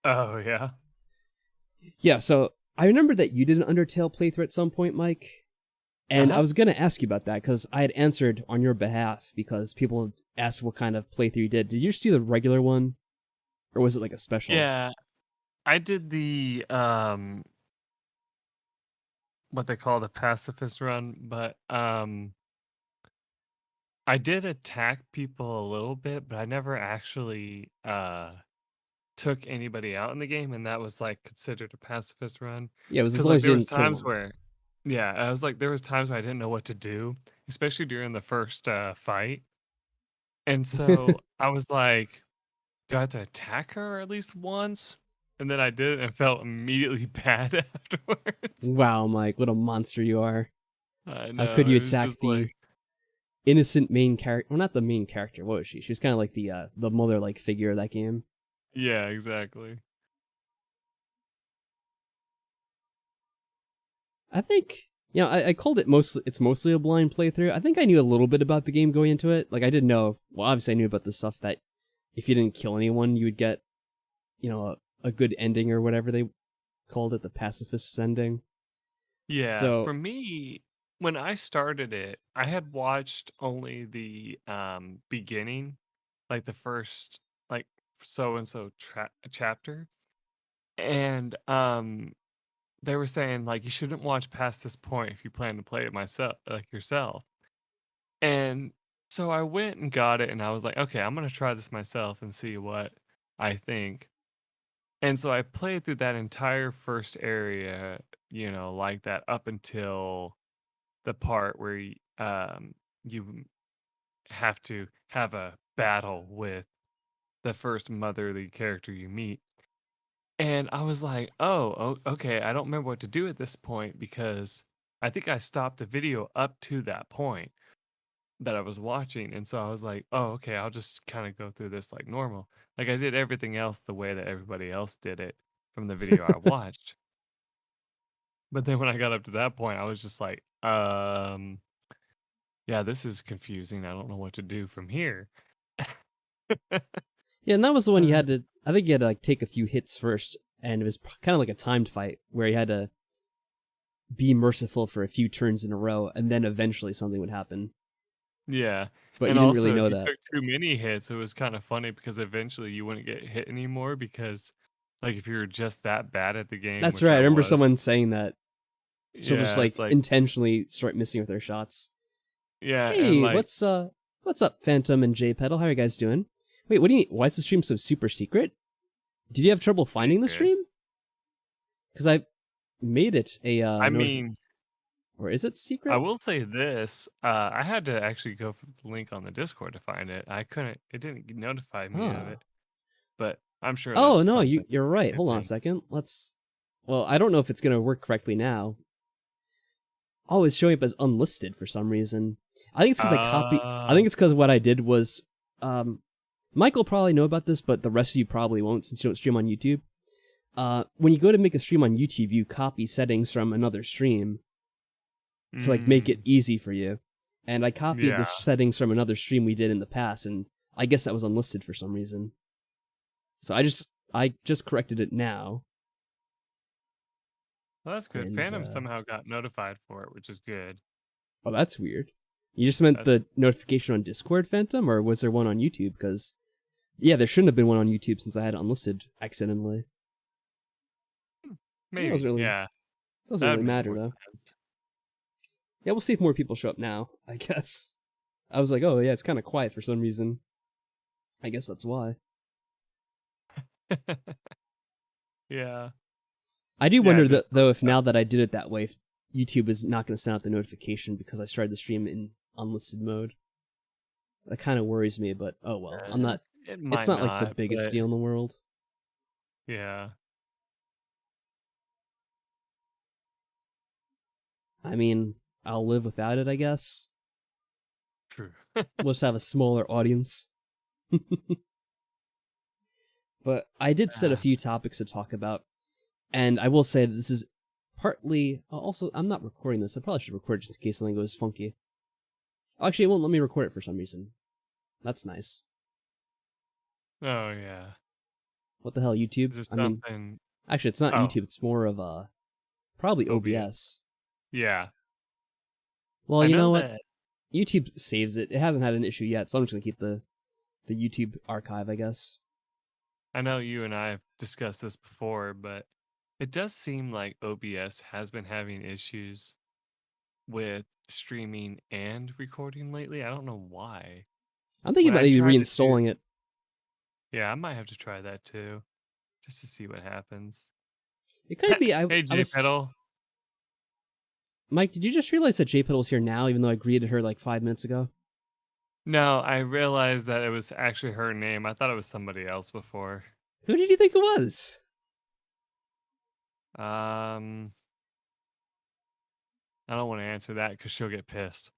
Oh, yeah. Yeah, so I remember that you did an Undertale playthrough at some point, Mike. And I Uh-huh. was going to ask you about that because I had answered on your behalf because people asked what kind of playthrough you did. Did you just do the regular one? Or was it like a special? Yeah, I did the what they call the pacifist run, but I did attack people a little bit, but I never actually took anybody out in the game, and that was like considered a pacifist run. Yeah, it was as Because long like as you there was didn't kill times them. where, yeah, I was like there was times where I didn't know what to do, especially during the first fight, and so I was like, do I have to attack her at least once? And then I did it and felt immediately bad afterwards. Wow, Mike, what a monster you are. I How know could you it was attack just like, the innocent main character? Well, not the main character. What was she? She was kind of like the mother-like figure of that game. yeah, exactly. I think, I called it mostly, it's mostly a blind playthrough. I think I knew a little bit about the game going into it. Like, I didn't know, well, obviously I knew about the stuff that if you didn't kill anyone, you would get, a good ending or whatever they called it, the pacifist ending. Yeah, So, for me, when I started it, I had watched only the beginning, like the first like so and so chapter, and they were saying like you shouldn't watch past this point if you plan to play it myself like yourself. And so I went and got it and I was like, okay, I'm gonna try this myself and see what I think. And so I played through that entire first area, like that up until the part where you have to have a battle with the first motherly character you meet. And I was like, okay, I don't remember what to do at this point because I think I stopped the video up to that point that I was watching. And so I was like, oh, okay, I'll just kind of go through this like normal. Like I did everything else the way that everybody else did it from the video I watched. But then when I got up to that point, I was just like, yeah, this is confusing. I don't know what to do from here. yeah, and that was the one you Uh, had to, I think you had to like take a few hits first, and it was kind of like a timed fight where you had to be merciful for a few turns in a row, and then eventually something would happen. yeah. But you And didn't really also, if know you that. took too many hits, it was kind of funny because eventually you wouldn't get hit anymore because, like, if you were just that bad at the game, That's which right. I I remember was, someone saying that she'll just yeah, it's like like, intentionally start missing with their shots. yeah, and Hey, like, what's up, Phantom and J Pedal? How are you guys doing? Wait, what do you mean? Why is the stream so super secret? Did you have trouble finding the secret. stream? Because I made it a I notif, mean, or is it I secret? will say this: I had to actually go for the link on the Discord to find it. I couldn't; it didn't notify me of Huh. it, but I'm sure Oh that's no, something you're right. Hold it's on a in. second. Let's. Well, I don't know if it's gonna work correctly now. Oh, it's showing up as unlisted for some reason. I think it's because I copied. I Uh, think it's because what I did was, um, Michael probably know about this, but the rest of you probably won't since you don't stream on YouTube. When you go to make a stream on YouTube, you copy settings from another stream to like make it mm, easy for you. And I copied the yeah, settings from another stream we did in the past, and I guess that was unlisted for some reason. So I just corrected it now, well, that's good. and Phantom somehow got notified for it, which is good. oh, that's weird. You just meant That's the notification on Discord, Phantom, or was there one on YouTube? Because yeah, there shouldn't have been one on YouTube since I had it unlisted accidentally. It maybe, doesn't really yeah, doesn't that'd really make matter more though. sense. Yeah, we'll see if more people show up now. I guess. I was like, oh yeah, it's kind of quiet for some reason. I guess that's why. Yeah, I do yeah, wonder just though if now that I did it that way, if YouTube is not going to send out the notification because I started the stream in unlisted mode. That kind of worries me, but oh well. I'm not. it It's might not like the not, biggest but deal in the world. yeah, I mean, I'll live without it, I guess. true. We'll just have a smaller audience. But I did set a Ah, few topics to talk about, and I will say that this is partly. Also, I'm not recording this. I probably should record it just in case something goes funky. Actually, it won't let me record it for some reason. That's nice. oh yeah, What the hell, YouTube? Is it I mean, something? actually, it's not Oh, YouTube. It's more of probably OBS. OBS. Yeah, Well, I you know know what? that. YouTube saves it. It hasn't had an issue yet, so I'm just gonna keep the YouTube archive, I guess. I know you and I have discussed this before, but it does seem like OBS has been having issues with streaming and recording lately. I don't know why. I'm thinking When about I maybe tried to do, reinstalling it. yeah, I might have to try that too, just to see what happens. It could be. Hey, I J was Pedal. Mike. Did you just realize that JPedal's here now, even though I greeted her like 5 minutes ago? No, I realized that it was actually her name. I thought it was somebody else before. Who did you think it was? Um, I don't want to answer that because she'll get pissed.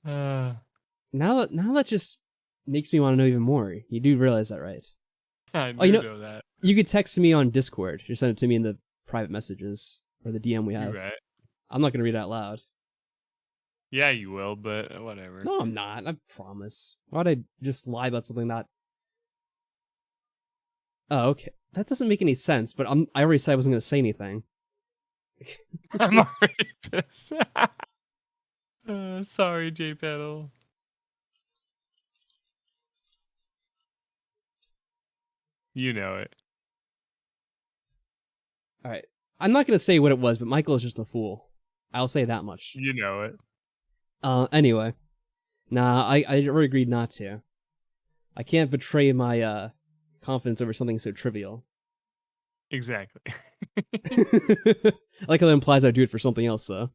uh, Now that just makes me want to know even more. You do realize that, right? I Oh, you do know, know that. you could text me on Discord. Just send it to me in the private messages or the DM we have. You're right. I'm not gonna read it out loud. Yeah, you will, but whatever. No, I'm not. I promise. Why'd I just lie about something that? Oh, okay. That doesn't make any sense. But I already said I wasn't gonna say anything. I'm already pissed. Sorry, J Pedal. You know it. All right. I'm not gonna say what it was, but Michael is just a fool. I'll say that much. You know it. Anyway. Nah, I already agreed not to. I can't betray my confidence over something so trivial. Exactly. I like how that implies I do it for something else, though.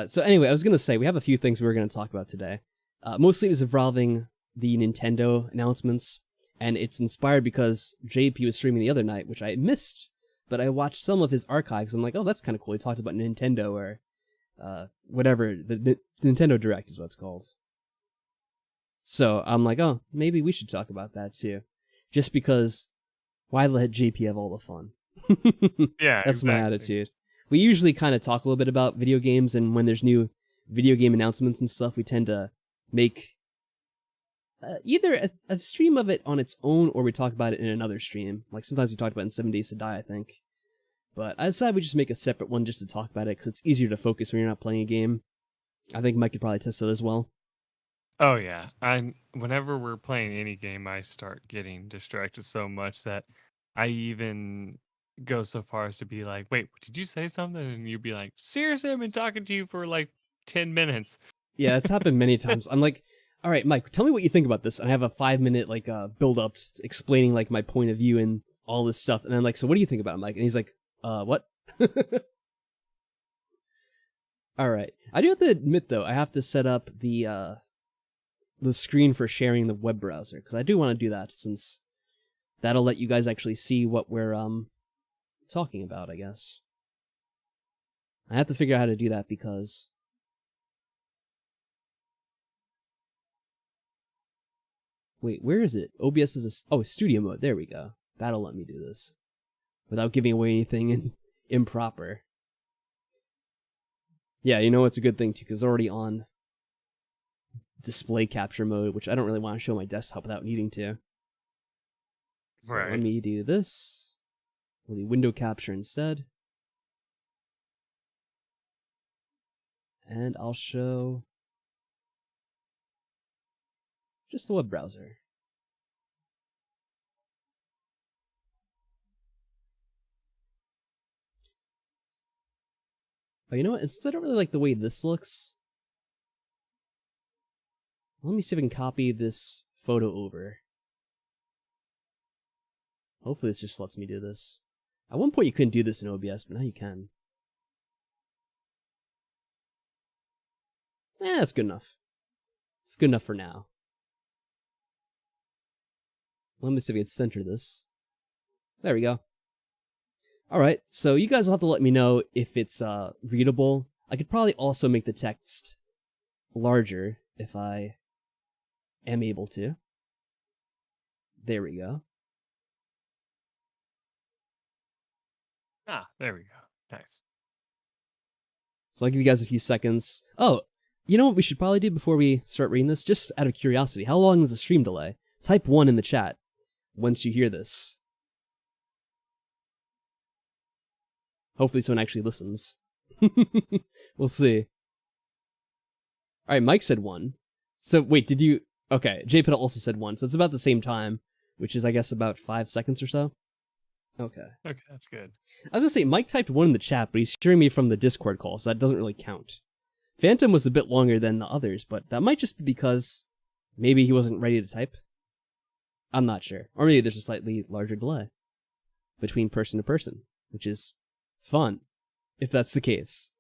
So anyway, I was gonna say we have a few things we were gonna talk about today. Mostly it was involving the Nintendo announcements, and it's inspired because JP was streaming the other night, which I missed, but I watched some of his archives. I'm like, oh, that's kind of cool. He talked about Nintendo or whatever the Nintendo Direct is what it's called. So I'm like, oh, maybe we should talk about that too, just because why let JP have all the fun? Yeah, That's my exactly. attitude. We usually kind of talk a little bit about video games, and when there's new video game announcements and stuff, we tend to make either a stream of it on its own, or we talk about it in another stream. Like sometimes we talked about it in 7 Days to Die, I think. But I decided we just make a separate one just to talk about it, because it's easier to focus when you're not playing a game. I think Mike could probably test that as well. Oh yeah. Whenever we're playing any game, I start getting distracted so much that I even go so far as to be like, "Wait, did you say something?" And you'd be like, "Seriously, I've been talking to you for like 10 minutes." Yeah, it's happened many times. I'm like, all right, Mike, tell me what you think about this. And I have a 5 minute like build up explaining like my point of view and all this stuff. And I'm like, so what do you think about it, Mike? And he's like, what? All right. I do have to admit though, I have to set up the screen for sharing the web browser, because I do want to do that, since that'll let you guys actually see what we're talking about, I guess. I have to figure out how to do that, because wait, where is it? OBS is studio mode. There we go. That'll let me do this without giving away anything improper. Yeah, you know it's a good thing too, because it's already on display capture mode, which I don't really want to show my desktop without needing to. So Right. let me do this. We'll do window capture instead. And I'll show just the web browser. Oh, you know what? Instead, I don't really like the way this looks. Let me see if I can copy this photo over. Hopefully this just lets me do this. At one point you couldn't do this in OBS, but now you can. That's good enough. It's good enough for now. Let me see if I can center this. There we go. Alright, so you guys will have to let me know if it's readable. I could probably also make the text larger if I am able to. There we go. Ah, there we go. Nice. So I'll give you guys a few seconds. Oh, you know what we should probably do before we start reading this? Just out of curiosity, how long is the stream delay? Type 1 in the chat. once you hear this. Hopefully someone actually listens. We'll see. Alright, Mike said 1. So, wait, did you... Okay, JPET also said 1, so it's about the same time, which is, I guess, about 5 seconds or so. Okay. Okay, that's good. I was gonna say, Mike typed 1 in the chat, but he's hearing me from the Discord call, so that doesn't really count. Phantom was a bit longer than the others, but that might just be because maybe he wasn't ready to type. I'm not sure. Or maybe there's a slightly larger delay between person to person, which is fun, if that's the case.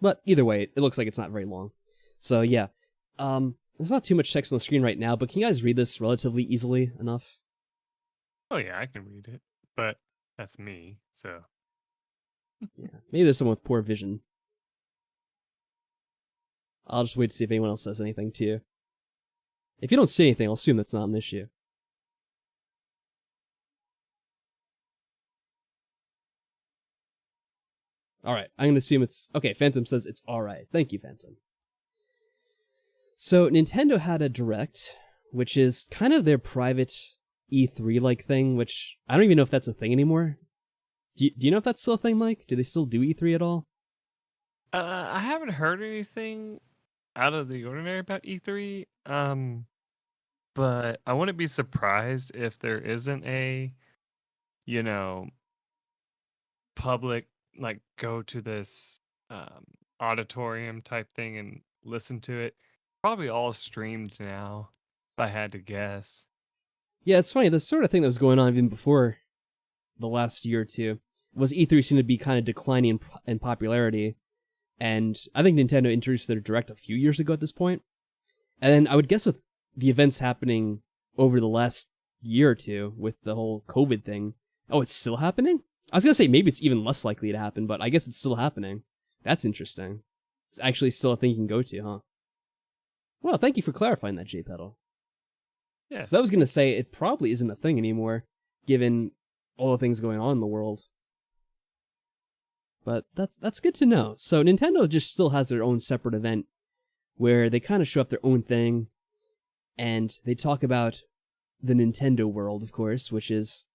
But either way, it looks like it's not very long. So yeah, there's not too much text on the screen right now, but can you guys read this relatively easily enough? Oh yeah, I can read it, but that's me, so. Yeah, maybe there's someone with poor vision. I'll just wait to see if anyone else says anything to you. If you don't say anything, I'll assume that's not an issue. Alright, I'm going to assume it's... Okay, Phantom says it's alright. Thank you, Phantom. So, Nintendo had a Direct, which is kind of their private E3-like thing, which I don't even know if that's a thing anymore. Do you know if that's still a thing, Mike? Do they still do E3 at all? I haven't heard anything out of the ordinary about E3, but I wouldn't be surprised if there isn't a, public, like, go to this auditorium type thing and listen to it. Probably all streamed now, if I had to guess. Yeah, it's funny. The sort of thing that was going on even before the last year or two was E3 seemed to be kind of declining in popularity. And I think Nintendo introduced their Direct a few years ago at this point. And then I would guess with the events happening over the last year or two with the whole COVID thing. Oh, it's still happening? I was going to say maybe it's even less likely to happen, but I guess it's still happening. That's interesting. It's actually still a thing you can go to, huh? Well, thank you for clarifying that, JPedal. Yes. So I was going to say it probably isn't a thing anymore, given all the things going on in the world. But that's good to know. So Nintendo just still has their own separate event where they kind of show up their own thing, and they talk about the Nintendo world, of course, which is,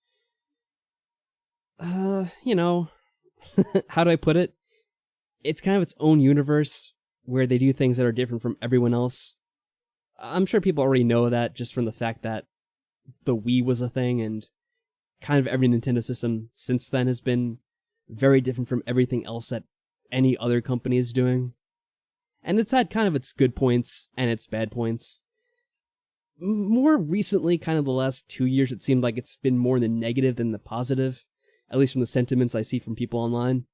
how do I put it? It's kind of its own universe where they do things that are different from everyone else. I'm sure people already know that just from the fact that the Wii was a thing, and kind of every Nintendo system since then has been very different from everything else that any other company is doing. And it's had kind of its good points and its bad points. More recently, kind of the last 2 years, it seemed like it's been more the negative than the positive, at least from the sentiments I see from people online.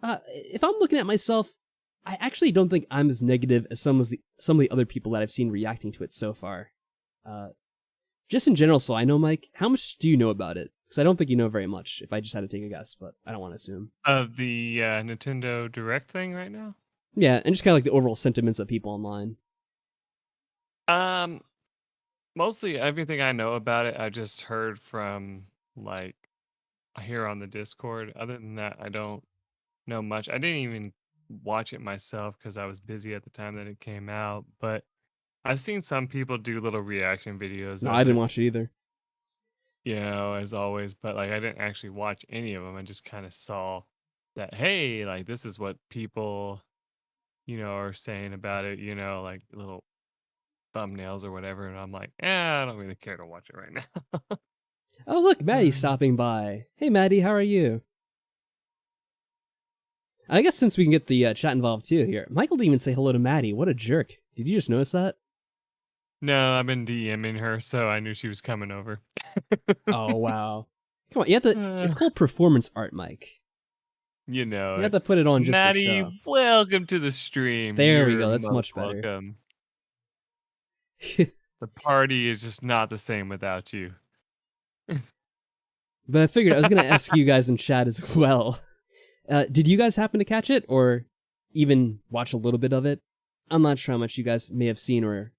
If I'm looking at myself, I actually don't think I'm as negative as some of the other people that I've seen reacting to it so far. Just in general, so I know, Mike, how much do you know about it? Because I don't think you know very much, if I just had to take a guess, but I don't want to assume. Of the Nintendo Direct thing right now? Yeah, and just kind of like the overall sentiments of people online. Mostly everything I know about it, I just heard from, like, here on the Discord. Other than that, I don't know much. I didn't even watch it myself because I was busy at the time that it came out, but I've seen some people do little reaction videos No, of I didn't it, watch it either. as always, but like I didn't actually watch any of them. I just kind of saw that, hey, like this is what people, are saying about it, like little thumbnails or whatever, and I'm like, I don't really care to watch it right now. Oh, look, Maddie's stopping by. Hey, Maddie, how are you? I guess since we can get the chat involved too here, Michael didn't even say hello to Maddie. What a jerk. Did you just notice that? No, I've been DMing her, so I knew she was coming over. Oh, wow. Come on, you have to... It's called performance art, Mike. You You have to put it on just for show. Maddie, welcome to the stream. There we You're go, that's much most better. welcome. The party is just not the same without you. But I figured I was going to ask you guys in chat as well. Did you guys happen to catch it, or even watch a little bit of it? I'm not sure how much you guys may have seen, or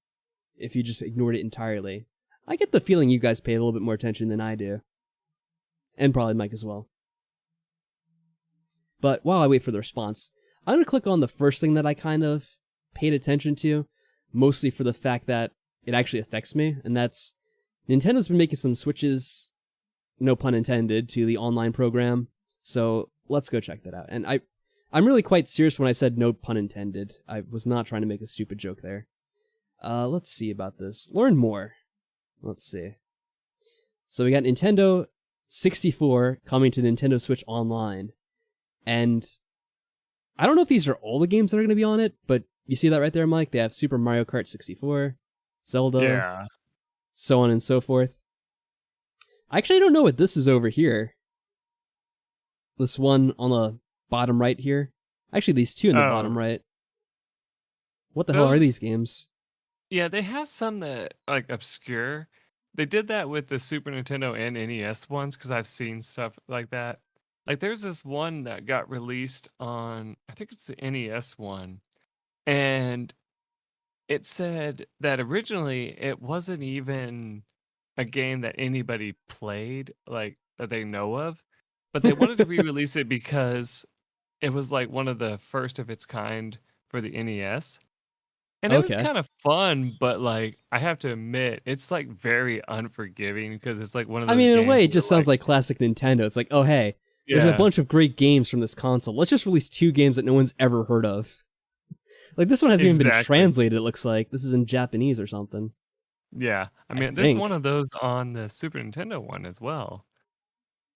if you just ignored it entirely. I get the feeling you guys pay a little bit more attention than I do. And probably Mike as well. But while I wait for the response, I'm going to click on the first thing that I kind of paid attention to, mostly for the fact that it actually affects me, and that's Nintendo's been making some switches, no pun intended, to the online program. So let's go check that out. And I'm really quite serious when I said no pun intended. I was not trying to make a stupid joke there. Let's see about this. Learn more. Let's see. So we got Nintendo 64 coming to Nintendo Switch Online. And I don't know if these are all the games that are going to be on it, but you see that right there, Mike? They have Super Mario Kart 64, Zelda, Yeah. so on and so forth. I actually don't know what this is over here. This one on the bottom right here. Actually, these two in the bottom right. What the hell are these games? Yeah, they have some that like obscure. They did that with the Super Nintendo and NES ones because I've seen stuff like that. Like there's this one that got released on, I think it's the NES one, and it said that originally it wasn't even a game that anybody played, like that they know of, but they wanted to re-release it because it was like one of the first of its kind for the NES. And it was Okay. kind of fun, but like I have to admit, it's like very unforgiving because it's like one of I those mean, in a games way, it where just sounds like classic Nintendo. It's like, oh, hey, there's a yeah, bunch of great games from this console. Let's just release 2 games that no one's ever heard of. Like, this one hasn't even been exactly. translated, it looks like. This is in Japanese or something. Yeah. I I mean, there's one think. of those on the Super Nintendo one as well.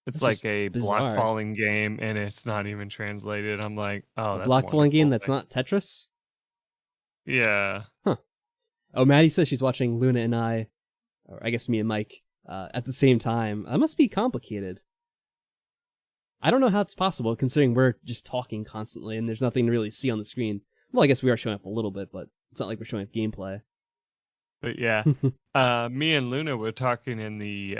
It's That's just like a block bizarre. falling game and it's not even translated. I'm like, oh, A that's block falling game wonderful. that's not Tetris? Yeah. Huh. Oh, Maddie says she's watching Luna and I, or I guess me and Mike, at the same time. That must be complicated. I don't know how it's possible, considering we're just talking constantly and there's nothing to really see on the screen. Well, I guess we are showing off a little bit, but it's not like we're showing off gameplay. But yeah, me and Luna were talking in the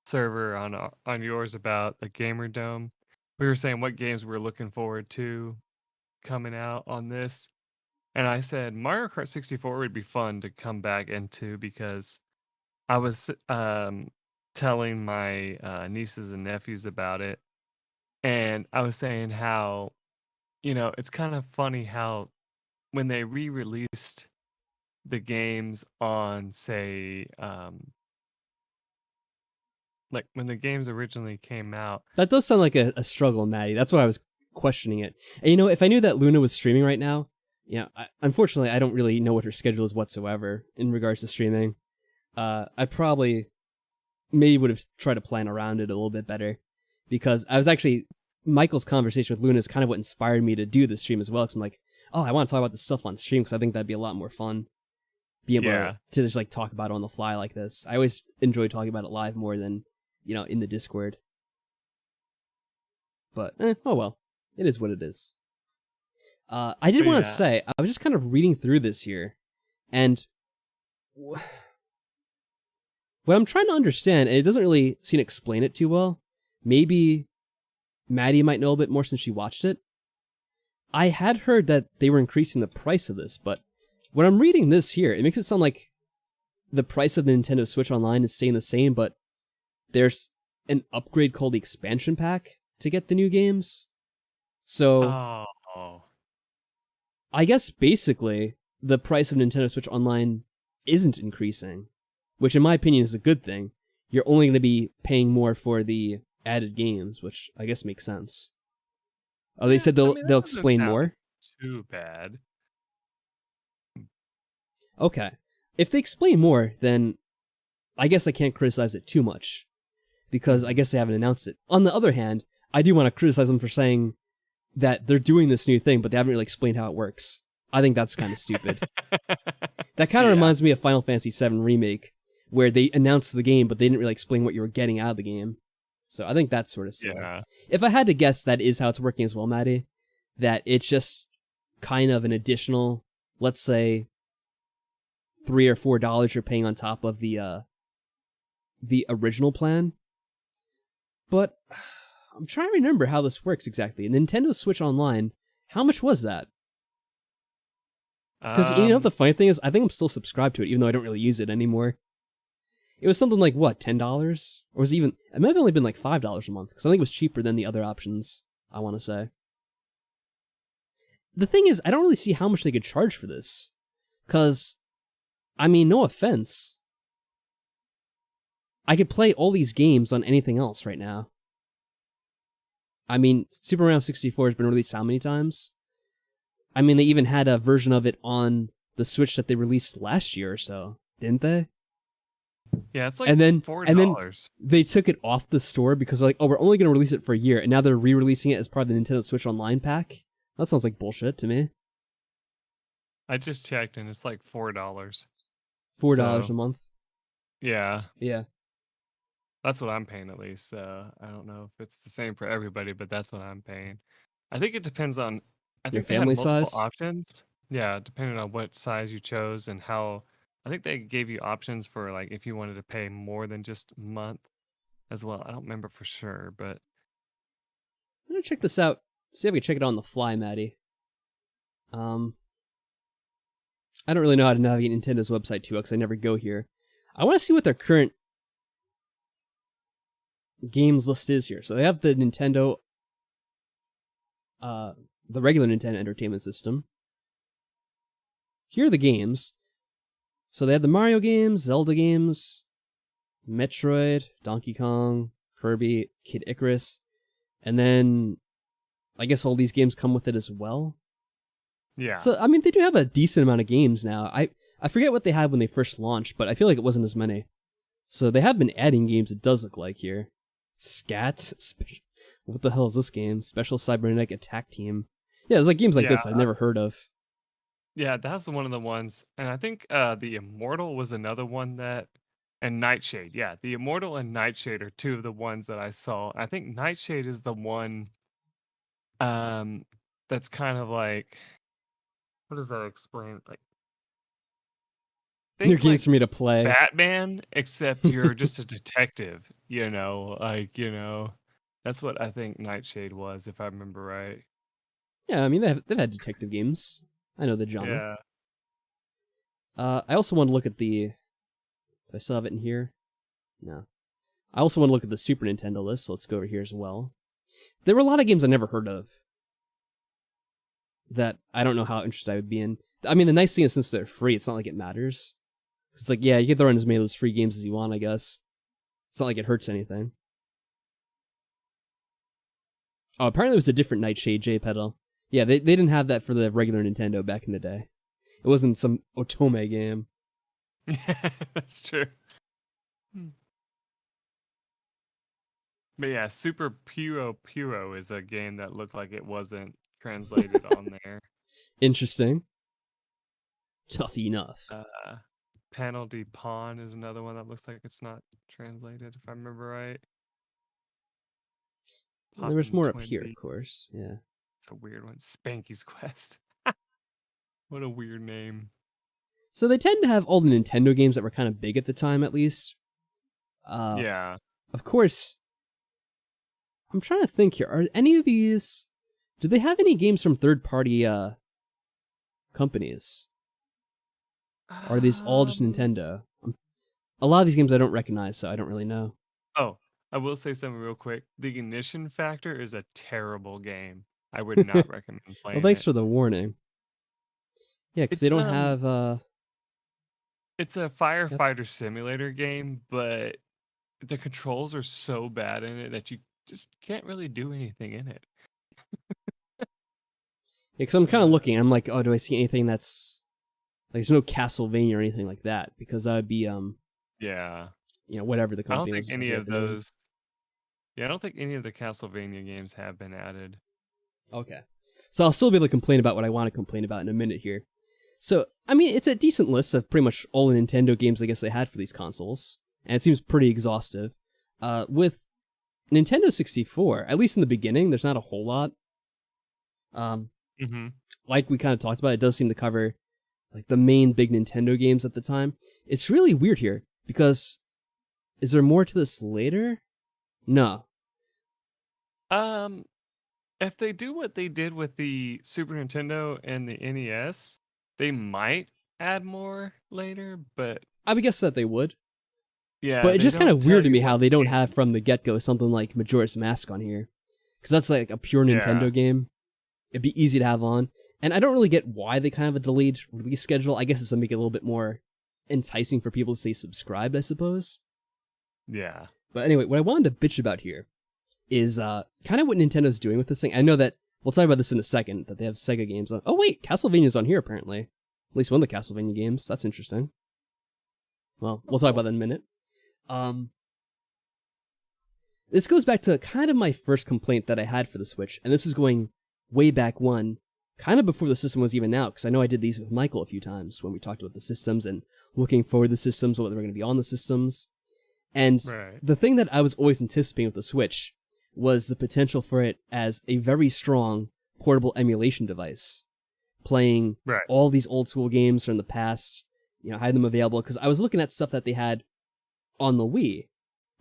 server on yours about the Gamer Dome. We were saying what games we're looking forward to coming out on this. And I said Mario Kart 64 would be fun to come back into because I was telling my nieces and nephews about it. And I was saying how, it's kind of funny how when they re-released the games on, say, like when the games originally came out. That does sound like a struggle, Maddie. That's why I was questioning it. And if I knew that Luna was streaming right now, unfortunately, I don't really know what her schedule is whatsoever in regards to streaming. I probably maybe would have tried to plan around it a little bit better because I was actually Michael's conversation with Luna is kind of what inspired me to do this stream as well. Because I'm like, oh, I want to talk about this stuff on stream because I think that'd be a lot more fun. Being able to just like talk about it on the fly like this. I always enjoy talking about it live more than in the Discord. But oh well, it is what it is. I did want to say I was just kind of reading through this here, and what I'm trying to understand, and it doesn't really seem to explain it too well. Maybe Maddie might know a bit more since she watched it. I had heard that they were increasing the price of this, but when I'm reading this here, it makes it sound like the price of the Nintendo Switch Online is staying the same, but there's an upgrade called the expansion pack to get the new games. So, I guess basically the price of Nintendo Switch Online isn't increasing, which in my opinion is a good thing. You're only going to be paying more for the added games, which I guess makes sense. Oh, they said they'll explain more? Too bad. Okay. If they explain more, then I guess I can't criticize it too much, because I guess they haven't announced it. On the other hand, I do want to criticize them for saying that they're doing this new thing, but they haven't really explained how it works. I think that's kind of stupid. That kind of reminds me of Final Fantasy VII Remake, where they announced the game, but they didn't really explain what you were getting out of the game. So I think that's sort of silly. Yeah. If I had to guess, that is how it's working as well, Maddie. That it's just kind of an additional, let's say, $3 or $4 you're paying on top of the original plan. But I'm trying to remember how this works exactly. Nintendo Switch Online, how much was that? Because the funny thing is, I think I'm still subscribed to it, even though I don't really use it anymore. It was something like, what, $10? Or was it might have only been like $5 a month, because I think it was cheaper than the other options, I want to say. the thing is, I don't really see how much they could charge for this. Because, I mean, no offense, I could play all these games on anything else right now. I mean, Super Mario 64 has been released how many times? I mean, they even had a version of it on the Switch that they released last year or so, didn't they? Yeah, it's like and then $4. They took it off the store because they're like, oh, we're only going to release it for a year, and now they're re-releasing it as part of the Nintendo Switch Online pack. That sounds like bullshit to me. I just checked and it's like $4. $4 a month. Yeah. Yeah. That's what I'm paying at least. I don't know if it's the same for everybody, but that's what I'm paying. I think it depends on. I Your think they had family multiple size? options. Yeah, depending on what size you chose and how. I think they gave you options for like if you wanted to pay more than just a month as well. I don't remember for sure, but I'm gonna check this out. See if we can check it on the fly, Maddie. I don't really know how to navigate Nintendo's website too, because I never go here. I want to see what their current games list is here. So they have the Nintendo, the regular Nintendo Entertainment System. Here are the games. So they have the Mario games, Zelda games, Metroid, Donkey Kong, Kirby, Kid Icarus, and then I guess all these games come with it as well. yeah. So, I mean, they do have a decent amount of games now. I forget what they had when they first launched, but I feel like it wasn't as many. So they have been adding games, it does look like here. Scat? What the hell is this game? Special Cybernetic Attack Team. Yeah, there's like games like this I've never heard of. Yeah, that's one of the ones. And I think the Immortal was another one that and Nightshade. Yeah, the Immortal and Nightshade are two of the ones that I saw. I think Nightshade is the one that's kind of like what does that explain? Like They're think games like for me to play. Batman, except you're just a detective, that's what I think Nightshade was, if I remember right. Yeah, I mean, they've had detective games. I know the genre. Yeah. I also want to look at the... Do I still have it in here? No. I also want to look at the Super Nintendo list, so let's go over here as well. There were a lot of games I never heard of that I don't know how interested I would be in. I mean, the nice thing is since they're free, it's not like it matters. It's like, yeah, you can throw in as many of those free games as you want, I guess. It's not like it hurts anything. Oh, apparently it was a different Nightshade J-Pedal. Yeah, they didn't have that for the regular Nintendo back in the day. It wasn't some Otome game. Yeah, that's true. But yeah, Super Puro Puro is a game that looked like it wasn't translated on there. Interesting. Tough enough. Penalty Pawn is another one that looks like it's not translated, if I remember right. Well, there was more up Twin here, Beat. of course. Yeah. It's a weird one. Spanky's Quest. What a weird name. So they tend to have all the Nintendo games that were kind of big at the time, at least. Yeah. Of course, I'm trying to think here. Are any of these... Do they have any games from third-party companies? Or are these all just Nintendo? A lot of these games I don't recognize, so I don't really know. Oh, I will say something real quick. The Ignition Factor is a terrible game. I would not recommend playing Well, thanks it. for the warning. Yeah, because they don't have... It's a firefighter simulator game, but the controls are so bad in it that you just can't really do anything in it. Yeah, because I'm kind of looking. I'm like, oh, do I see anything that's... Like, there's no Castlevania or anything like that, because that would be, Yeah. Whatever the I don't company think was. any of those... Yeah, I don't think any of the Castlevania games have been added. Okay. So I'll still be able to complain about what I want to complain about in a minute here. So, I mean, it's a decent list of pretty much all the Nintendo games I guess they had for these consoles, and it seems pretty exhaustive. With Nintendo 64, at least in the beginning, there's not a whole lot. Like we kind of talked about, it does seem to cover like the main big Nintendo games at the time. It's really weird here, because is there more to this later? No. If they do what they did with the Super Nintendo and the NES, they might add more later, but I would guess that they would. yeah. But it's just kind of weird to me how they don't have games. from the get-go something like Majora's Mask on here. Because that's like a pure Nintendo game. It'd be easy to have on. And I don't really get why they kind of have a delayed release schedule. I guess it's to make it a little bit more enticing for people to stay subscribed, I suppose. Yeah. But anyway, what I wanted to bitch about here is kind of what Nintendo's doing with this thing. I know that we'll talk about this in a second, that they have Sega games on. Oh wait, Castlevania's on here apparently. At least one of the Castlevania games. That's interesting. Well, we'll talk about that in a minute. This goes back to kind of my first complaint that I had for the Switch, and this is going way back kind of before the system was even out, because I know I did these with Michael a few times when we talked about the systems and looking forward to the systems, what they were going to be on the systems. And the thing that I was always anticipating with the Switch was the potential for it as a very strong portable emulation device, playing all these old school games from the past, having them available, because I was looking at stuff that they had on the Wii,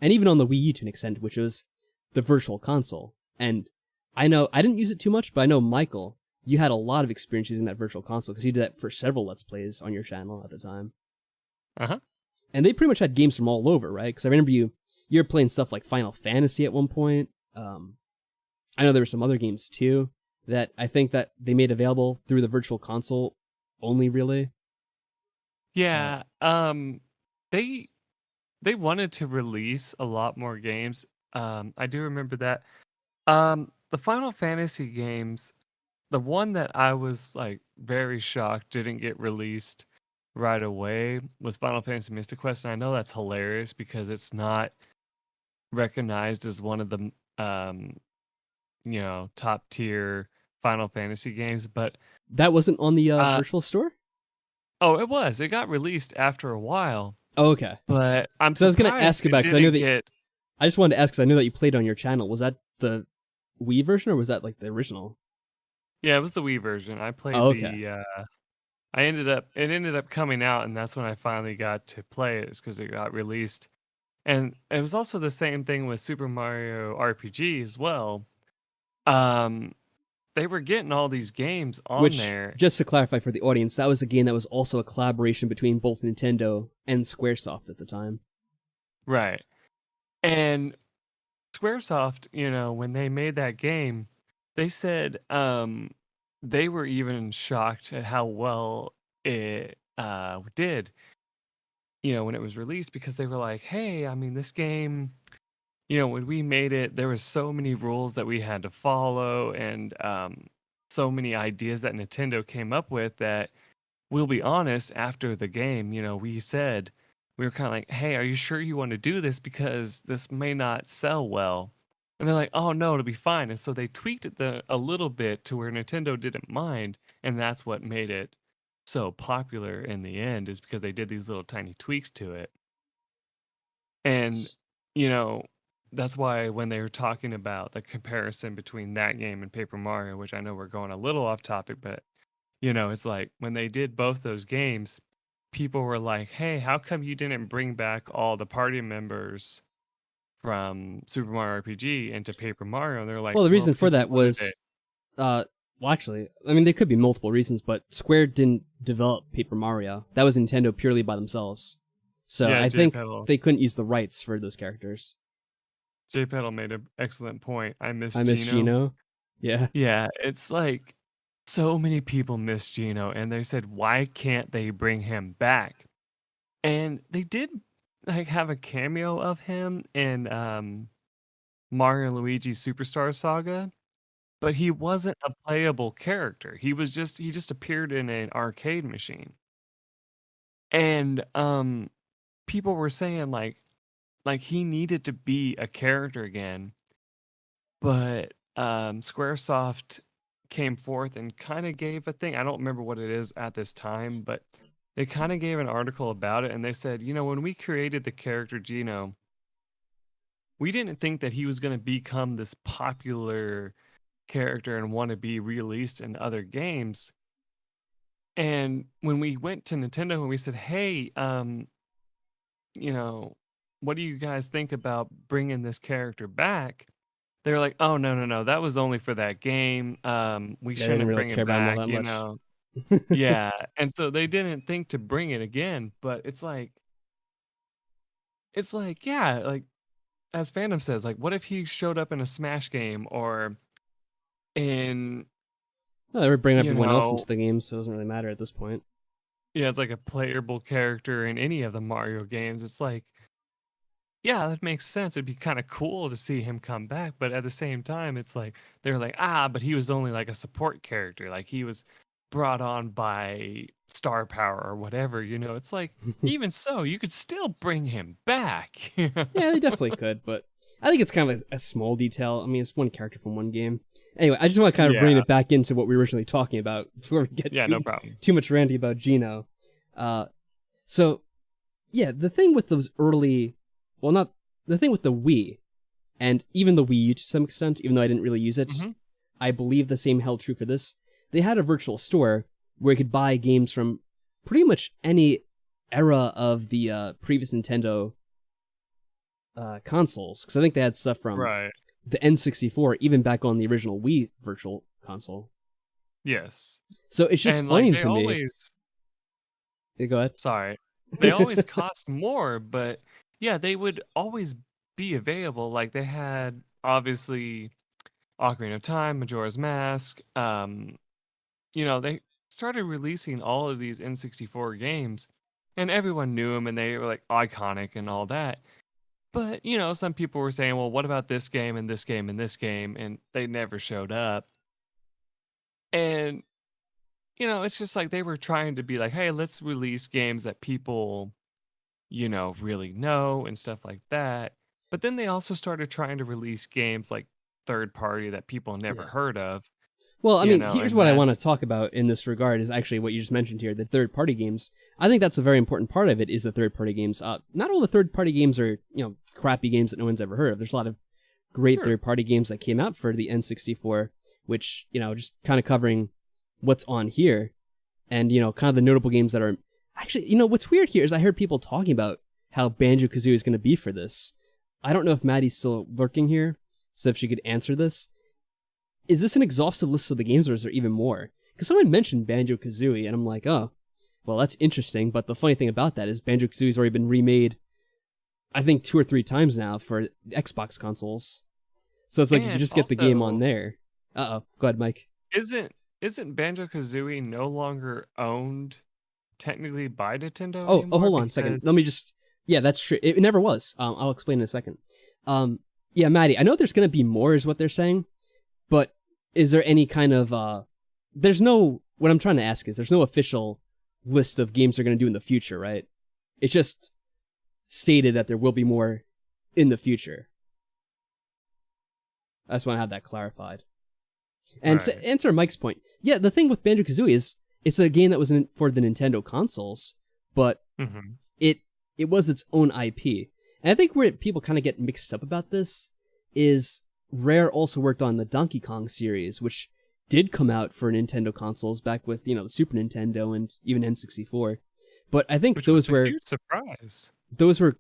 and even on the Wii U to an extent, which was the Virtual Console. And I know I didn't use it too much, but I know, Michael, you had a lot of experience using that Virtual Console, because you did that for several Let's Plays on your channel at the time. Uh-huh. And they pretty much had games from all over, right? Because I remember you were playing stuff like Final Fantasy at one point. I know there were some other games too that I think that they made available through the Virtual Console only, really. Yeah. They wanted to release a lot more games. I do remember that. The Final Fantasy games, the one that I was like very shocked didn't get released right away was Final Fantasy Mystic Quest, and I know that's hilarious because it's not recognized as one of the top tier Final Fantasy games, but that wasn't on the Virtual Store? Oh, it was. It got released after a while. Oh, okay. But I'm so I was going to ask about, because I knew that I just wanted to ask because I knew that you played on your channel. Was that the Wii version or was that like the original? Yeah, it was the Wii version. I played it ended up coming out, and that's when I finally got to play it, because it got released. And it was also the same thing with Super Mario RPG as well. They were getting all these games on there. Just to clarify for the audience, that was a game that was also a collaboration between both Nintendo and Squaresoft at the time. Right. And Squaresoft, when they made that game, they said they were even shocked at how well it did, when it was released, because they were like, hey, I mean, this game, when we made it, there was so many rules that we had to follow, and so many ideas that Nintendo came up with that, we'll be honest, after the game, we said, we were kind of like, hey, are you sure you want to do this? Because this may not sell well. And they're like, oh, no, it'll be fine. And so they tweaked it a little bit to where Nintendo didn't mind. And that's what made it so popular in the end, is because they did these little tiny tweaks to it. And, that's why when they were talking about the comparison between that game and Paper Mario, which I know we're going a little off topic, but, it's like when they did both those games, people were like, hey, how come you didn't bring back all the party members from Super Mario RPG into Paper Mario? And they're like, well, the reason for that was, well, actually, I mean, there could be multiple reasons, but Square didn't develop Paper Mario. That was Nintendo purely by themselves. So yeah, I think they couldn't use the rights for those characters. J Pedal made an excellent point. I miss Gino. Yeah. Yeah, it's like so many people miss Gino, and they said, why can't they bring him back? And they did like have a cameo of him in Mario and Luigi Superstar Saga, but he wasn't a playable character. He just appeared in an arcade machine. And people were saying like he needed to be a character again, but Squaresoft came forth and kind of gave a thing. I don't remember what it is at this time, but they kind of gave an article about it, and they said, when we created the character Gino, we didn't think that he was going to become this popular character and want to be released in other games. And when we went to Nintendo and we said, hey, what do you guys think about bringing this character back? They're like, oh, no, that was only for that game. We shouldn't really bring it back, Yeah, and so they didn't think to bring it again, but it's like, yeah, like, as Phantom says, like, what if he showed up in a Smash game or in Well, they were bringing you everyone else know, into the game, so it doesn't really matter at this point. yeah, it's like a playable character in any of the Mario games. It's like, yeah, that makes sense. It'd be kind of cool to see him come back, but at the same time, it's like they're like, but he was only like a support character. Like he was brought on by star power or whatever. It's like even so, you could still bring him back. Yeah, they definitely could, but I think it's kind of a small detail. I mean, it's one character from one game. Anyway, I just want to kind of bring Yeah, it back into what we were originally talking about before we get yeah, no problem. too much ranty about Gino. Uh, so yeah, the thing with those early, well, not the thing with the Wii, and even the Wii U to some extent, even though I didn't really use it, Hmm. I believe the same held true for this. They had a virtual store where you could buy games from pretty much any era of the previous Nintendo consoles, because I think they had stuff from Right. the N64, even back on the original Wii Virtual Console. Yes. So it's just And like funny they to me. always, Yeah, go ahead. sorry, they always cost more, but yeah, they would always be available. Like they had obviously Ocarina of Time, Majora's Mask. They started releasing all of these N64 games, and everyone knew them, and they were like iconic and all that. But some people were saying, "Well, what about this game and this game and this game?" And they never showed up. And it's just like they were trying to be like, "Hey, let's release games that people, really know and stuff like that." But then they also started trying to release games like third party that people never Yeah. heard of, Well, I mean, here's and what I want to that's talk about in this regard is actually what you just mentioned here, the third-party games. I think that's a very important part of it is the third-party games. Not all the third-party games are, crappy games that no one's ever heard of. There's a lot of great sure. third-party games that came out for the N64, which, just kind of covering what's on here and, kind of the notable games that are actually, what's weird here is I heard people talking about how Banjo-Kazooie is going to be for this. I don't know if Maddie's still lurking here, so if she could answer this. Is this an exhaustive list of the games, or is there even more? Because someone mentioned Banjo-Kazooie, and I'm like, oh, well, that's interesting, but the funny thing about that is Banjo-Kazooie's already been remade, I think, 2 or 3 times now for Xbox consoles. So it's like you could And just get the game on also, there. Uh-oh. Go ahead, Mike. isn't Banjo-Kazooie no longer owned technically by Nintendo Oh, anymore? hold on a second. Because Let me just... Yeah, that's true. It never was. I'll explain in a second. Yeah, Maddie, I know there's going to be more is what they're saying, but is there any kind of there's no what I'm trying to ask is there's no official list of games they're going to do in the future, right? It's just stated that there will be more in the future. I just want to have that clarified. And to right. answer Mike's point, yeah, the thing with Banjo-Kazooie is it's a game that was for the Nintendo consoles, but Hmm. it was its own IP. And I think where people kind of get mixed up about this is Rare also worked on the Donkey Kong series, which did come out for Nintendo consoles back with, the Super Nintendo and even N64. But I think Which was those a were huge surprise. those were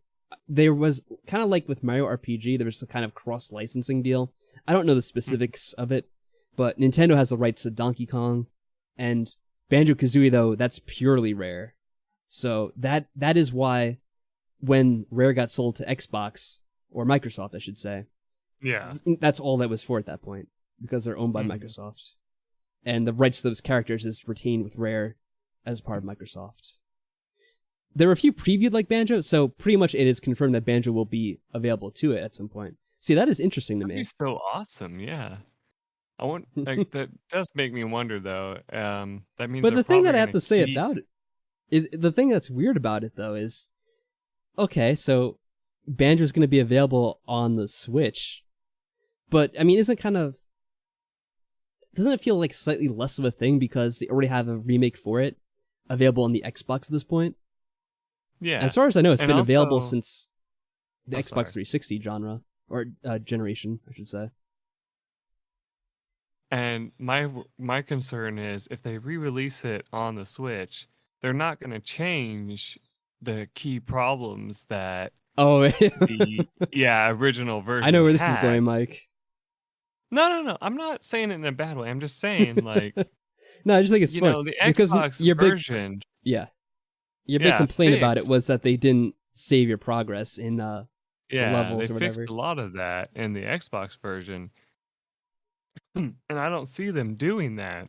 there was kind of like with Mario RPG, there was a kind of cross licensing deal. I don't know the specifics of it, but Nintendo has the rights to Donkey Kong and Banjo-Kazooie though, that's purely Rare. So that is why when Rare got sold to Xbox or Microsoft, I should say, Yeah. that's all that was for at that point because they're owned by Mhm. Microsoft. And the rights to those characters is retained with Rare as part of Microsoft. There were a few previewed like Banjo, so pretty much it is confirmed that Banjo will be available to it at some point. See, that is interesting to That'd be me. so awesome. Yeah. I want like that does make me wonder though. That means But they're the thing that probably I have gonna to say keep. about it is the thing that's weird about it though is okay, so Banjo's going to be available on the Switch, but I mean, doesn't it feel like slightly less of a thing because they already have a remake for it available on the Xbox at this point? Yeah. As far as I know, it's And been available also, since the oh Xbox sorry. 360 genre or generation, I should say. And my concern is if they re-release it on the Switch, they're not going to change the key problems that Oh, the original I version know where this is had. going, Mike. No, no, no. I'm not saying it in a bad way. I'm just saying like, No, I just think it's fun the because Xbox version, yeah, your big yeah, complaint about it fixed. was that they didn't save your progress in the Yeah, they levels or fixed whatever. a lot of that in the Xbox version. And I don't see them doing that.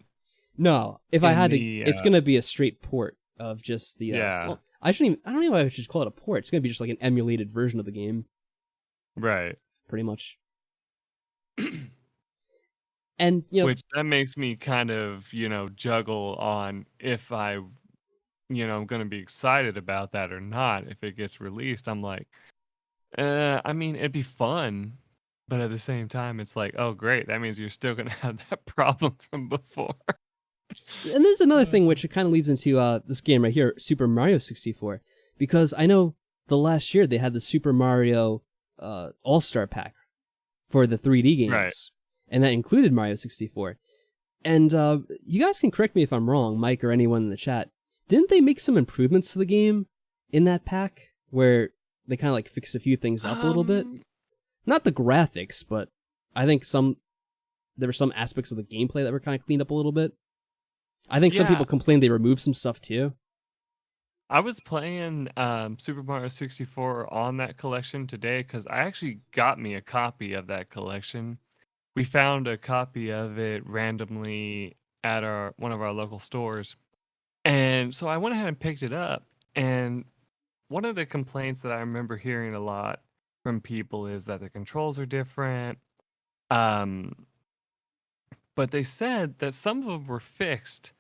No, if I in had to, the it's gonna be a straight port of just the. yeah, Well, I shouldn't. Even, I don't know if I should just call it a port. It's gonna be just like an emulated version of the game, right. pretty much. And Which that makes me kind of, juggle on if I'm going to be excited about that or not. If it gets released, I'm like, I mean, it'd be fun, but at the same time, it's like, oh, great. That means you're still going to have that problem from before. And there's another thing which it kind of leads into this game right here, Super Mario 64, because I know the last year they had the Super Mario All-Star Pack for the 3D Right. games, and that included Mario 64. And you guys can correct me if I'm wrong, Mike or anyone in the chat. Didn't they make some improvements to the game in that pack where they kind of like fixed a few things up a little bit? Not the graphics, but I think there were some aspects of the gameplay that were kind of cleaned up a little bit. I think some Yeah. people complained they removed some stuff too. I was playing Super Mario 64 on that collection today because I actually got me a copy of that collection. We found a copy of it randomly at one of our local stores. And so I went ahead and picked it up. And one of the complaints that I remember hearing a lot from people is that the controls are different. But they said that some of them were fixed.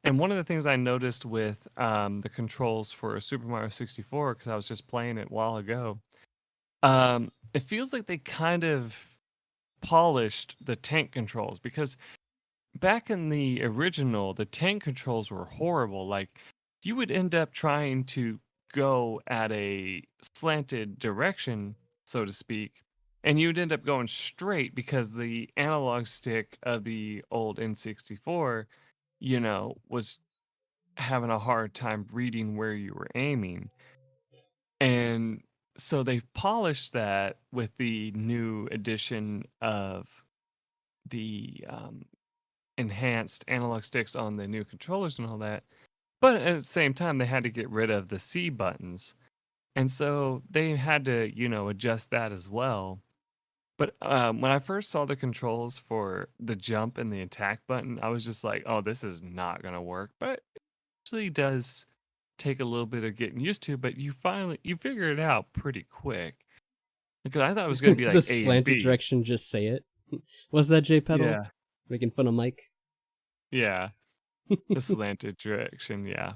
And one of the things I noticed with the controls for Super Mario 64, because I was just playing it a while ago, it feels like they kind of polished the tank controls because back in the original, the tank controls were horrible. Like you would end up trying to go at a slanted direction, so to speak, and you'd end up going straight because the analog stick of the old N64, was having a hard time reading where you were aiming. And so they've polished that with the new edition of the enhanced analog sticks on the new controllers and all that. But at the same time, they had to get rid of the C buttons. And so they had to, adjust that as well. But when I first saw the controls for the jump and the attack button, I was just like, oh, this is not going to work. But it actually does take a little bit of getting used to, but you figure it out pretty quick. Because I thought it was going to be The like A and slanted B. direction, just say it. Was that J Pedal? Yeah. Making fun of Mike? Yeah. The slanted direction. Yeah.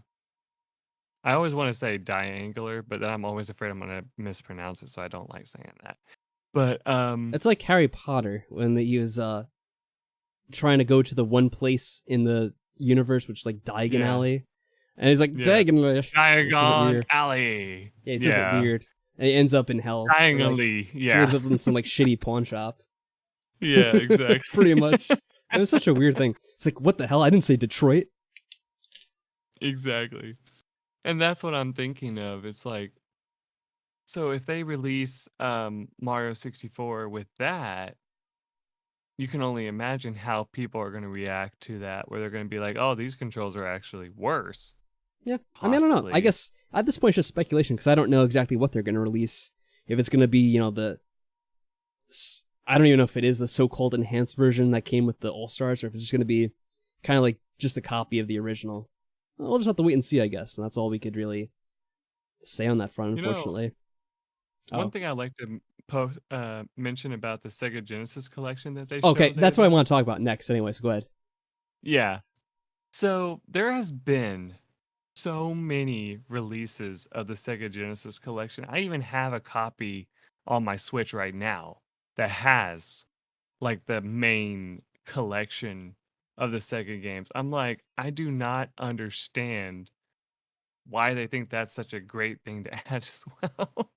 I always want to say diangular, but then I'm always afraid I'm going to mispronounce it. So I don't like saying that. But, It's like Harry Potter when he was trying to go to the one place in the universe, which is like Diagon yeah. Alley. And he's like, Yeah. Diagon. He says it Diagon weird. Alley. Yeah, he says it weird. And he ends up in hell. Diagonally. Like, Yeah. he ends up in some like shitty pawn shop. Yeah, exactly. Pretty much. It was such a weird thing. It's like, what the hell? I didn't say Detroit. Exactly. And that's what I'm thinking of. It's like, so if they release Mario 64 with that, you can only imagine how people are going to react to that, where they're going to be like, oh, these controls are actually worse. Yeah. I mean, I don't know. I Possibly. guess at this point it's just speculation because I don't know exactly what they're going to release. If it's going to be, I don't even know if it is the so-called enhanced version that came with the All-Stars or if it's just going to be kind of like just a copy of the original. We'll just have to wait and see, I guess. And that's all we could really say on that front, unfortunately. One thing I'd like to mention about the Sega Genesis collection that they Okay, showed that's what I want to talk about next anyway, so go ahead. Yeah. So there has been so many releases of the Sega Genesis collection. I even have a copy on my Switch right now that has like the main collection of the Sega games. I'm like, I do not understand why they think that's such a great thing to add as well.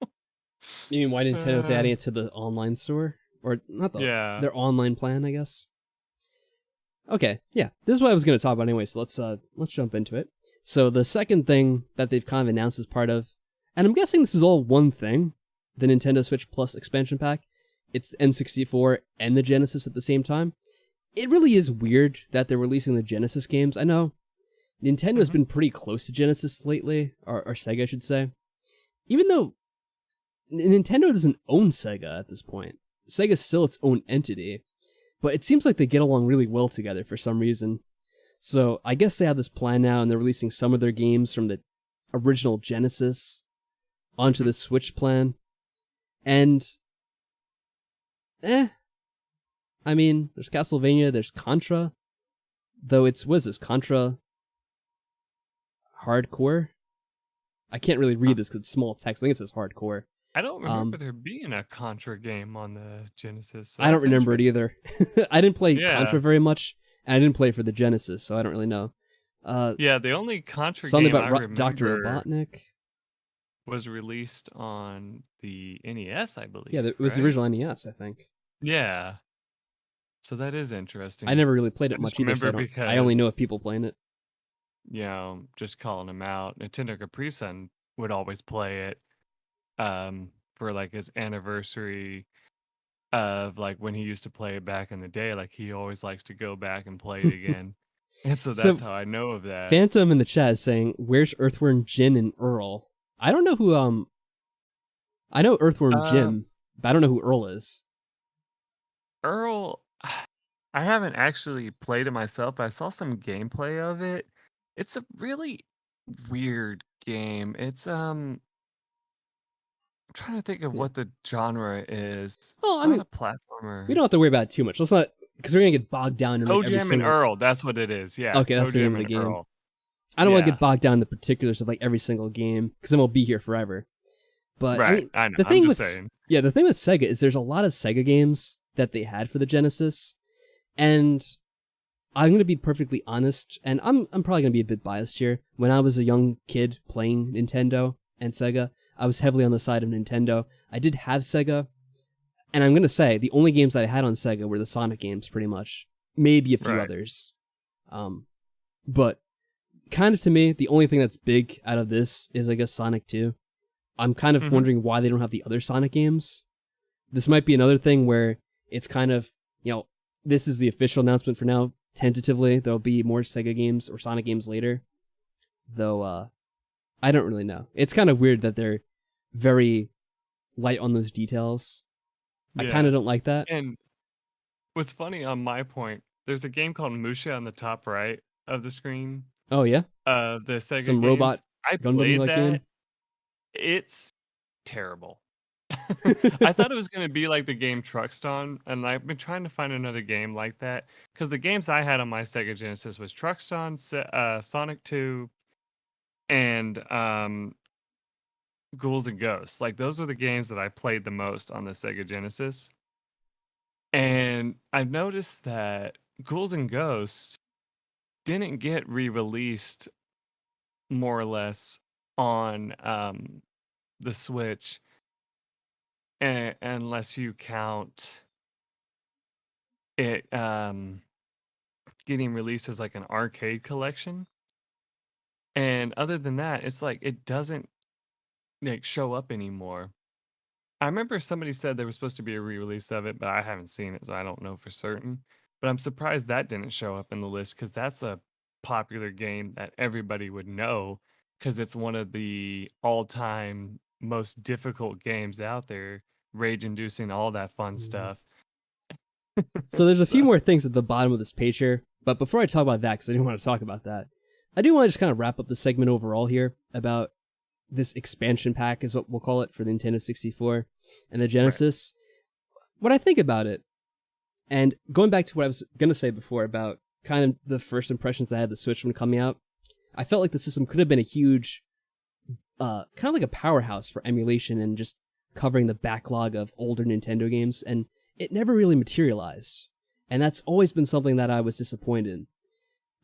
You mean why Nintendo's adding it to the online store? Or not Yeah. their online plan, I guess? Okay, yeah. This is what I was going to talk about anyway, so let's jump into it. So the second thing that they've kind of announced as part of, and I'm guessing this is all one thing, the Nintendo Switch Plus expansion pack. It's N64 and the Genesis at the same time. It really is weird that they're releasing the Genesis games. I know Nintendo's been pretty close to Genesis lately, or Sega, I should say. Even though Nintendo doesn't own Sega at this point. Sega's still its own entity. But it seems like they get along really well together for some reason. So I guess they have this plan now, and they're releasing some of their games from the original Genesis onto the Switch plan. And, I mean, there's Castlevania, there's Contra, though what is this, Contra Hardcore? I can't really read this because it's small text. I think it says Hardcore. I don't remember there being a Contra game on the Genesis. So I don't remember it either. I didn't play Contra very much, and I didn't play it for the Genesis, so I don't really know. Yeah, the only Contra something game about Dr. Robotnik was released on the NES, I believe. Yeah, it was the original NES, I think. Yeah. So that is interesting. I never really played it much either, so I only know of people playing it. You know, just calling him out. Nintendo Capri Sun would always play it for like his anniversary of like when he used to play it back in the day. Like he always likes to go back and play it again. And so that's how I know of that. Phantom in the chat is saying, "Where's Earthworm Jim and Earl?" I don't know who. I know Earthworm Jim, but I don't know who Earl is. Earl, I haven't actually played it myself, but I saw some gameplay of it. It's a really weird game. It's I'm trying to think of what the genre is. Well, it's not a platformer. We don't have to worry about it too much. Let's not, because we're gonna get bogged down in like every single... and Earl, that's what it is. Yeah. Okay, that's the name of the game. Earl. I don't want to get bogged down in the particulars of like every single game because then we'll be here forever. But right, I know. The thing with Sega is there's a lot of Sega games that they had for the Genesis, and I'm gonna be perfectly honest, and I'm probably gonna be a bit biased here. When I was a young kid playing Nintendo and Sega, I was heavily on the side of Nintendo. I did have Sega, and I'm gonna say the only games that I had on Sega were the Sonic games, pretty much. Maybe a few others, but kind of to me, the only thing that's big out of this is I guess Sonic 2. I'm kind of wondering why they don't have the other Sonic games. This might be another thing where it's kind of, this is the official announcement for now. Tentatively, there'll be more Sega games or Sonic games later. Though, I don't really know. It's kind of weird that they're very light on those details. Yeah. I kind of don't like that. And what's funny on my point, there's a game called Musha on the top right of the screen. Oh, yeah? The Sega Some games. robot I played that. Game? It's terrible. I thought it was going to be like the game Truckstone, and I've been trying to find another game like that because the games I had on my Sega Genesis was Truckstone, Sonic 2, and Ghouls and Ghosts. Like those are the games that I played the most on the Sega Genesis. And I've noticed that Ghouls and Ghosts didn't get re-released more or less on the Switch, unless you count it getting released as like an arcade collection. And other than that, it's like it doesn't like show up anymore. I remember somebody said there was supposed to be a re-release of it, but I haven't seen it, so I don't know for certain. But I'm surprised that didn't show up in the list because that's a popular game that everybody would know because it's one of the all-time most difficult games out there, rage-inducing, all that fun stuff. So there's a few more things at the bottom of this page here, but before I talk about that, because I didn't want to talk about that, I do want to just kind of wrap up the segment overall here about this expansion pack, is what we'll call it, for the Nintendo 64 and the Genesis. Right. What I think about it, and going back to what I was going to say before about kind of the first impressions I had of the Switch when coming out, I felt like the system could have been a huge, kind of like a powerhouse for emulation and just covering the backlog of older Nintendo games, and it never really materialized. And that's always been something that I was disappointed in.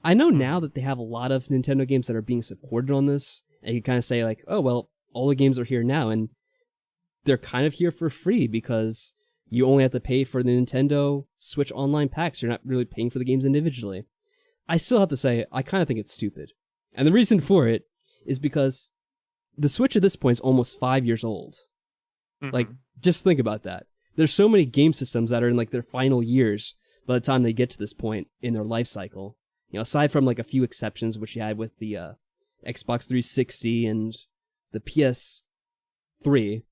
I know now that they have a lot of Nintendo games that are being supported on this, and you kind of say like, oh, well, all the games are here now, and they're kind of here for free because you only have to pay for the Nintendo Switch Online packs. You're not really paying for the games individually. I still have to say, I kind of think it's stupid. And the reason for it is because the Switch at this point is almost 5 years old. Like, just think about that. There's so many game systems that are in like their final years by the time they get to this point in their life cycle. Aside from like a few exceptions, which you had with the Xbox 360 and the PS3,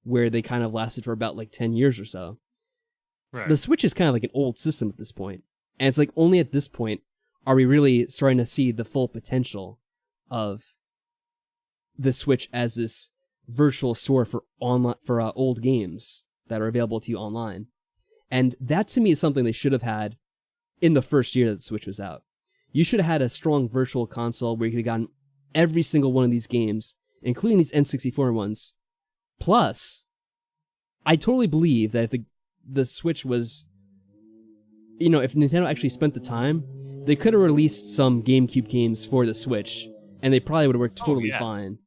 where they kind of lasted for about like 10 years or so. Right. The Switch is kind of like an old system at this point. And it's like only at this point are we really starting to see the full potential of the Switch as this virtual store for online for old games that are available to you online? And that to me is something they should have had in the first year that the Switch was out. You should have had a strong virtual console where you could have gotten every single one of these games, including these N64 ones. Plus, I totally believe that if the Switch was, if Nintendo actually spent the time, they could have released some GameCube games for the Switch, and they probably would have worked totally fine.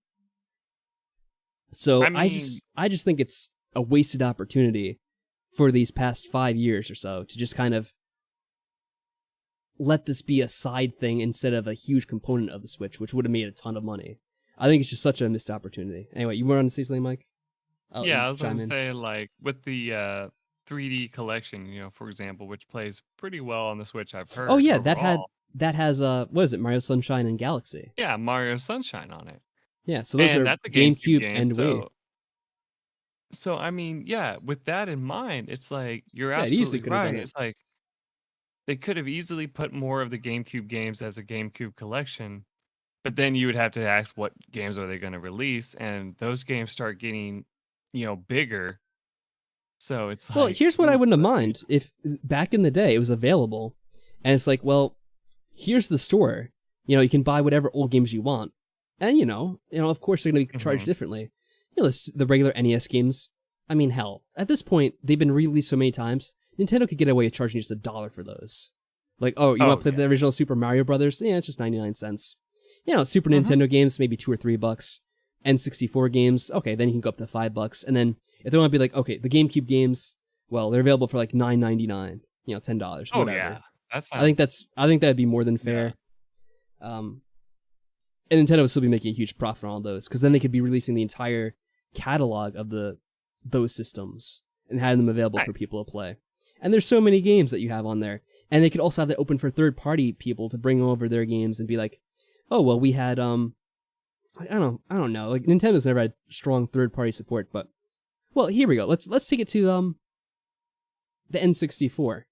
So I mean, I just think it's a wasted opportunity for these past 5 years or so to just kind of let this be a side thing instead of a huge component of the Switch, which would have made a ton of money. I think it's just such a missed opportunity. Anyway, you want to say something, Mike? yeah, I was going to say, like, with the 3D collection, for example, which plays pretty well on the Switch, I've heard. Oh yeah, overall. that has what is it, Mario Sunshine and Galaxy? Yeah, Mario Sunshine on it. Yeah, so those And are that's a GameCube GameCube game. and Wii. So I mean, yeah, with that in mind, it's like you're Yeah, it easily absolutely could have done right. it. It's like they could have easily put more of the GameCube games as a GameCube collection, but then you would have to ask what games are they going to release, and those games start getting, bigger. So it's Well, like, here's what I ooh, wouldn't have mind if back in the day it was available, and it's like, well, here's the store. You can buy whatever old games you want, and of course they're going to be charged differently. The regular NES games. I mean, hell, at this point they've been released so many times. Nintendo could get away with charging just $1 for those. Like, oh, you want to play the original Super Mario Brothers? Yeah, it's just 99 cents. Super Nintendo games, maybe $2 or $3. N64 games, okay, then you can go up to $5. And then if they want to be like, okay, the GameCube games, well, they're available for like $9.99, $10, Oh whatever. yeah, that sounds. I think that'd be more than fair. And Nintendo would still be making a huge profit on all those, because then they could be releasing the entire catalog of those systems and having them available for people to play. And there's so many games that you have on there. And they could also have that open for third-party people to bring over their games and be like, oh, well, we had, I don't know. Like, Nintendo's never had strong third-party support, but, well, here we go. Let's take it to, the N64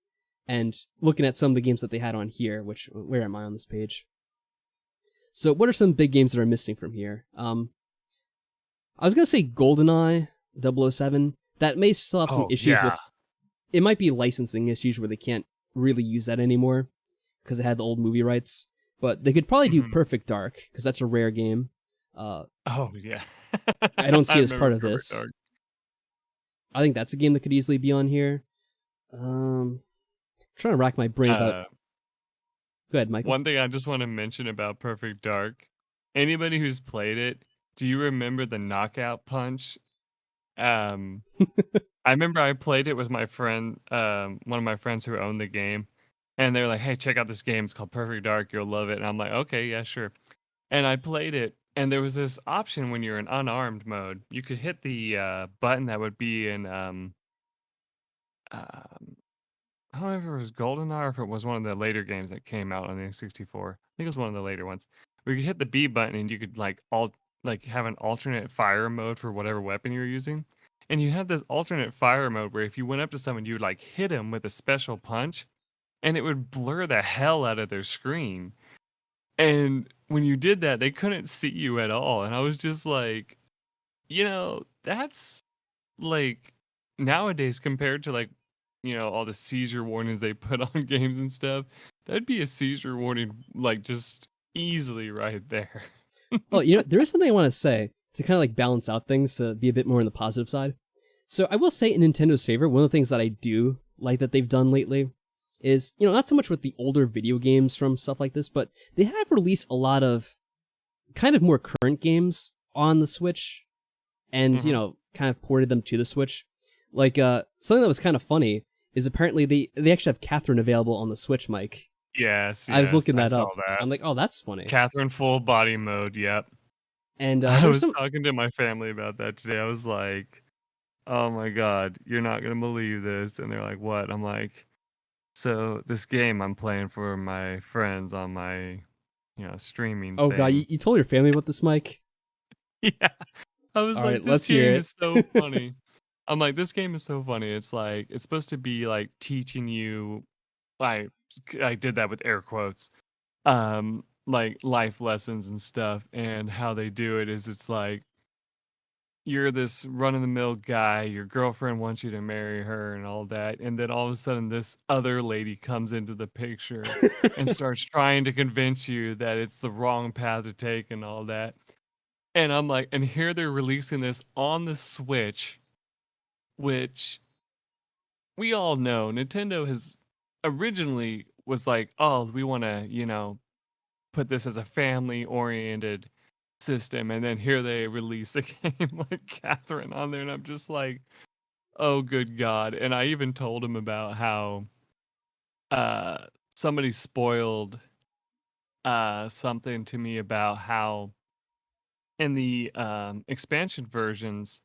and looking at some of the games that they had on here, where am I on this page? So what are some big games that are missing from here? I was going to say GoldenEye 007. That may still have some issues with... It might be licensing issues where they can't really use that anymore because it had the old movie rights. But they could probably do Perfect Dark because that's a rare game. Oh, yeah. I don't see it as part of Perfect this. Dark. I think that's a game that could easily be on here. Trying to rack my brain about... Go ahead, Michael. One thing I just want to mention about Perfect Dark. Anybody who's played it, do you remember the knockout punch? I remember I played it with my friend, one of my friends who owned the game, and they were like, hey, check out this game. It's called Perfect Dark. You'll love it. And I'm like, okay, yeah, sure. And I played it, and there was this option when you're in unarmed mode. You could hit the button that would be in, I don't know if it was GoldenEye or if it was one of the later games that came out on the N64. I think it was one of the later ones. Where you could hit the B button and you could have an alternate fire mode for whatever weapon you're using. And you have this alternate fire mode where if you went up to someone, you would like hit them with a special punch, and it would blur the hell out of their screen. And when you did that, they couldn't see you at all. And I was just like, that's like nowadays compared to like, all the seizure warnings they put on games and stuff, that'd be a seizure warning like just easily right there. Oh, there is something I want to say to kind of like balance out things to be a bit more on the positive side. So I will say in Nintendo's favor, one of the things that I do like that they've done lately is, not so much with the older video games from stuff like this, but they have released a lot of kind of more current games on the Switch and, kind of ported them to the Switch. Like, something that was kind of funny is apparently they actually have Catherine available on the Switch, Mike. Yes, I was looking that up. That. I'm like, oh, that's funny. Catherine full body mode, yep. And I was talking to my family about that today. I was like, oh my God, you're not going to believe this. And they're like, what? I'm like, so this game I'm playing for my friends on my, streaming Oh thing. God, you told your family about this, Mike? Yeah. I was All like, right, this game is so funny. I'm like, this game is so funny. It's like, it's supposed to be like teaching you, like, I did that with air quotes, like life lessons and stuff, and how they do it is it's like you're this run-of-the-mill guy, your girlfriend wants you to marry her and all that, and then all of a sudden this other lady comes into the picture and starts trying to convince you that it's the wrong path to take and all that. And I'm like, and here they're releasing this on the Switch, which we all know Nintendo has originally was like, oh, we want to, put this as a family oriented system. And then here they release a game like Catherine on there. And I'm just like, oh, good God. And I even told him about how uh, somebody spoiled something to me about how in the expansion versions,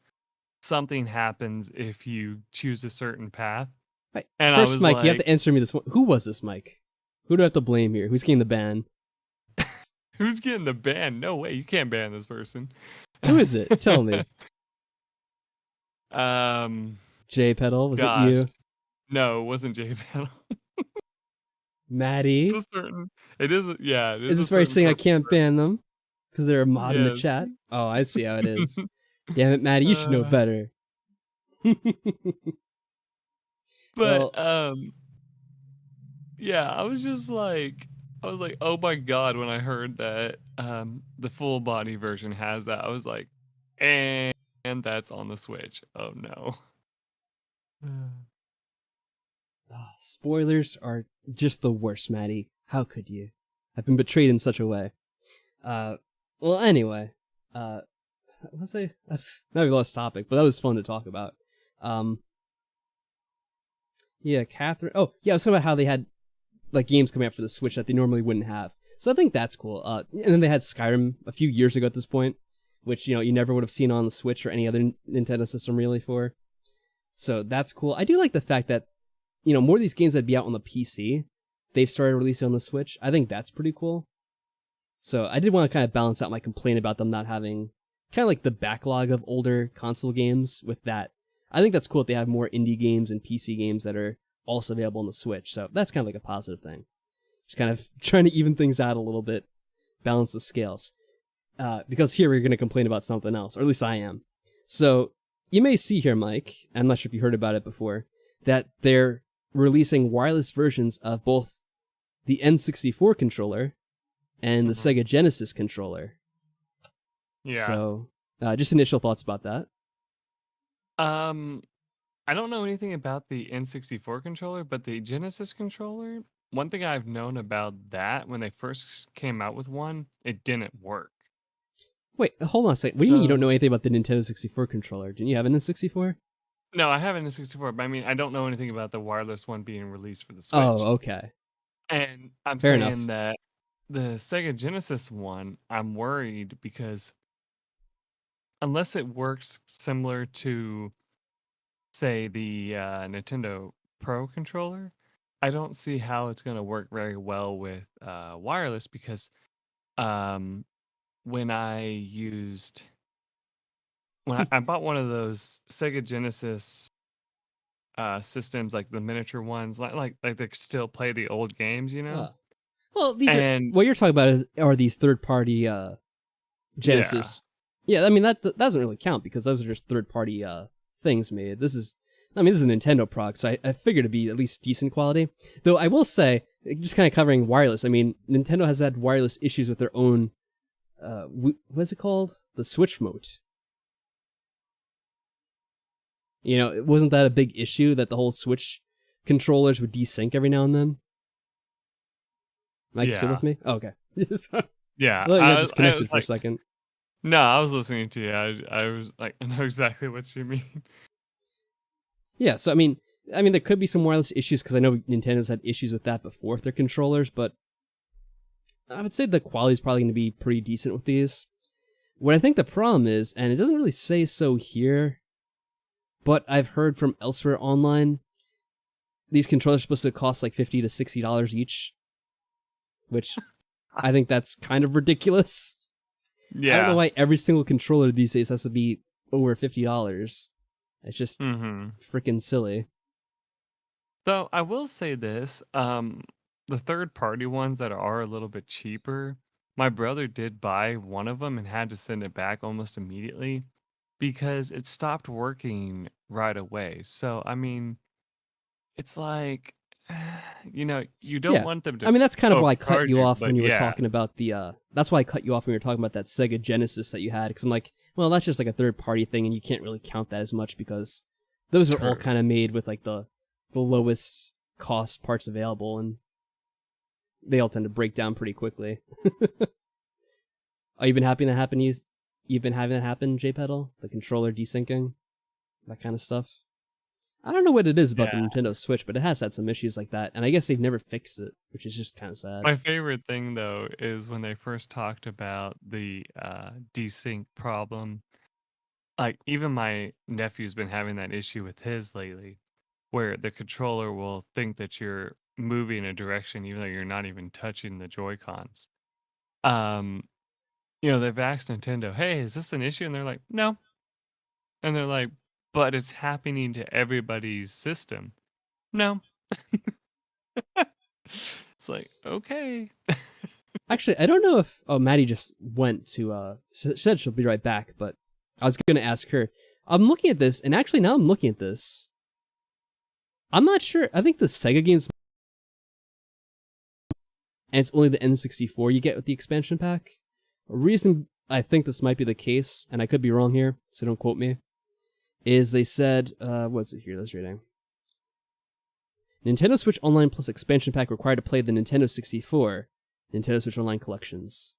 something happens if you choose a certain path. Right. And I First, was Mike, you have like, to answer me this one. Who was this, Mike? Who do I have to blame here? Who's getting the ban? who's getting the ban? No way, you can't ban this person. Who is it? Tell me. um, J Pedal, was it gosh, you? no, it wasn't J Panel. It's Maddie? a certain. It is. Yeah, it Is is a this where you're certain saying I purple can't ban person. them? Because they're a mod in the Yes. chat? Oh, I see how it is. Damn it, Maddie, you should know uh, better. but Well, yeah, I was like, oh my god, when I heard that the full body version has that, I was like, and that's on the Switch. Oh no. spoilers are just the worst, Maddie. How could you? I've been betrayed in such a way. Uh, well, anyway, what was I? Now we lost topic, but that was fun to talk about. Um, yeah, Catherine. Oh, yeah, I was talking about how they had like games coming out for the Switch that they normally wouldn't have. So I think that's cool. And then they had Skyrim a few years ago at this point, which you never would have seen on the Switch or any other Nintendo system really for. So that's cool. I do like the fact that more of these games that'd be out on the PC, they've started releasing on the Switch. I think that's pretty cool. So I did want to kind of balance out my complaint about them not having kind of like the backlog of older console games with that. I think that's cool that they have more indie games and PC games that are also available on the Switch. So that's kind of like a positive thing. Just kind of trying to even things out a little bit, balance the scales. Because here we're going to complain about something else, or at least I am. So you may see here, Mike, I'm not sure if you heard about it before, that they're releasing wireless versions of both the N64 controller and the Sega Genesis controller. Yeah. So, just initial thoughts about that. I don't know anything about the N64 controller, but the Genesis controller, one thing I've known about that when they first came out with one, it didn't work. Wait, hold on a second. What do you mean you don't know anything about the Nintendo 64 controller? Didn't you have an N64? No, I have an N64, but I mean, I don't know anything about the wireless one being released for the Switch. Oh, okay. And I'm Fair saying enough. that the Sega Genesis one, I'm worried because unless it works similar to, say, the Nintendo Pro controller, I don't see how it's going to work very well with wireless because um, when I bought one of those Sega Genesis systems, like the miniature ones, like they still play the old games, Oh. Well, these are And what you're talking about are these third-party Genesis. Yeah, I mean that doesn't really count because those are just third-party things made. This is a Nintendo product, so I figured it'd be at least decent quality. Though I will say, just kind of covering wireless. I mean, Nintendo has had wireless issues with their own. What's it called? The Switch Mote. Wasn't that a big issue that the whole Switch controllers would desync every now and then? Mike, you still with me? Oh, okay. Yeah, Well, you got I disconnected was for a like, second. no, I was listening to you. I was like, I know exactly what you mean. Yeah, so I mean, there could be some wireless issues because I know Nintendo's had issues with that before with their controllers, but I would say the quality is probably going to be pretty decent with these. What I think the problem is, and it doesn't really say so here, but I've heard from elsewhere online, these controllers are supposed to cost like $50 to $60 each, which I think that's kind of ridiculous. Yeah. I don't know why every single controller these days has to be over $50. It's just freaking silly. So I will say this. the third party ones that are a little bit cheaper, my brother did buy one of them and had to send it back almost immediately because it stopped working right away. So, I mean, it's like, you don't Yeah. want them I to mean, that's kind of why I cut overcharge you you, off when but you were yeah, talking about the, that's why I cut you off when you were talking about that Sega Genesis that you had, because I'm like, well, that's just like a third party thing, and you can't really count that as much because those are all true. kind of made with like the lowest cost parts available, and they all tend to break down pretty quickly. Oh, you've been having that happen, JPedal? The controller desyncing? That kind of stuff? I don't know what it is about the Yeah. Nintendo Switch, but it has had some issues like that, and I guess they've never fixed it, which is just kind of sad. My favorite thing though is when they first talked about the desync problem. Like even my nephew's been having that issue with his lately, where the controller will think that you're moving in a direction even though you're not even touching the Joy Cons. Um, they've asked Nintendo, "Hey, is this an issue?" And they're like, "No." And they're like, "But it's happening to everybody's system." No. It's like, okay. Actually, I don't know if Maddie just went to she said she'll be right back, but I was gonna ask her. I'm looking at this, and actually now I'm looking at this. I'm not sure. I think the Sega games, and it's only the N64 you get with the expansion pack. A reason I think this might be the case, and I could be wrong here, so don't quote me, is they said, what's it here? Let's reading. Nintendo Switch Online Plus expansion pack required to play the Nintendo 64, Nintendo Switch Online collections.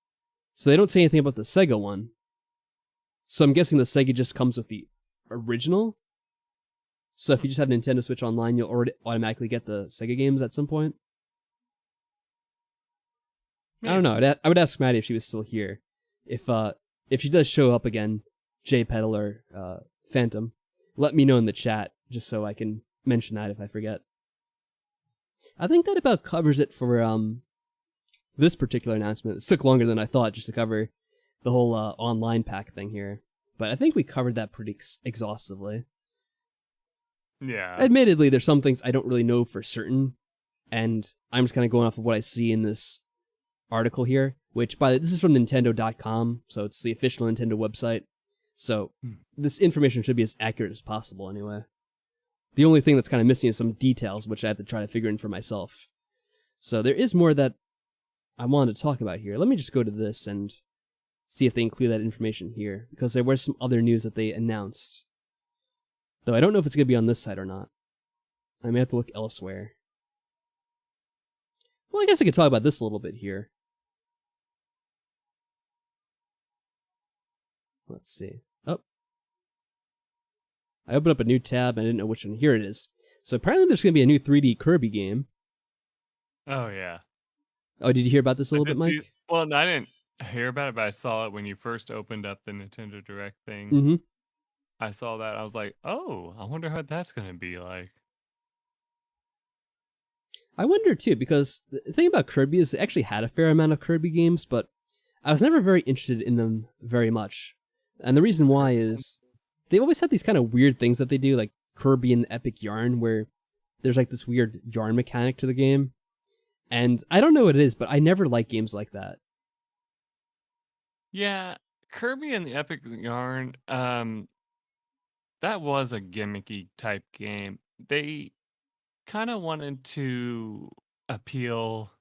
So they don't say anything about the Sega one. So I'm guessing the Sega just comes with the original. So if you just have Nintendo Switch Online, you'll already automatically get the Sega games at some point. I don't know. I would ask Maddie if she was still here. If she does show up again, JPedal or Phantom, let me know in the chat just so I can mention that if I forget. I think that about covers it for this particular announcement. It took longer than I thought just to cover the whole online pack thing here, but I think we covered that pretty exhaustively. Yeah. Admittedly, there's some things I don't really know for certain, and I'm just kind of going off of what I see in this article here, which this is from Nintendo.com, so it's the official Nintendo website. So this information should be as accurate as possible anyway. The only thing that's kind of missing is some details, which I have to try to figure in for myself. So there is more that I wanted to talk about here. Let me just go to this and see if they include that information here, because there was some other news that they announced. Though I don't know if it's going to be on this site or not. I may have to look elsewhere. Well, I guess I could talk about this a little bit here. Let's see. Oh. I opened up a new tab and I didn't know which one. Here it is. So apparently there's going to be a new 3D Kirby game. Oh yeah. Oh, did you hear about this a little bit, Mike? Well, no, I didn't hear about it, but I saw it when you first opened up the Nintendo Direct thing. Mm-hmm. I saw that. I was like, oh, I wonder what that's going to be like. I wonder too, because the thing about Kirby is they actually had a fair amount of Kirby games, but I was never very interested in them very much. And the reason why is they always had these kind of weird things that they do, like Kirby and the Epic Yarn, where there's like this weird yarn mechanic to the game. And I don't know what it is, but I never like games like that. Yeah, Kirby and the Epic Yarn, that was a gimmicky type game. They kind of wanted to appeal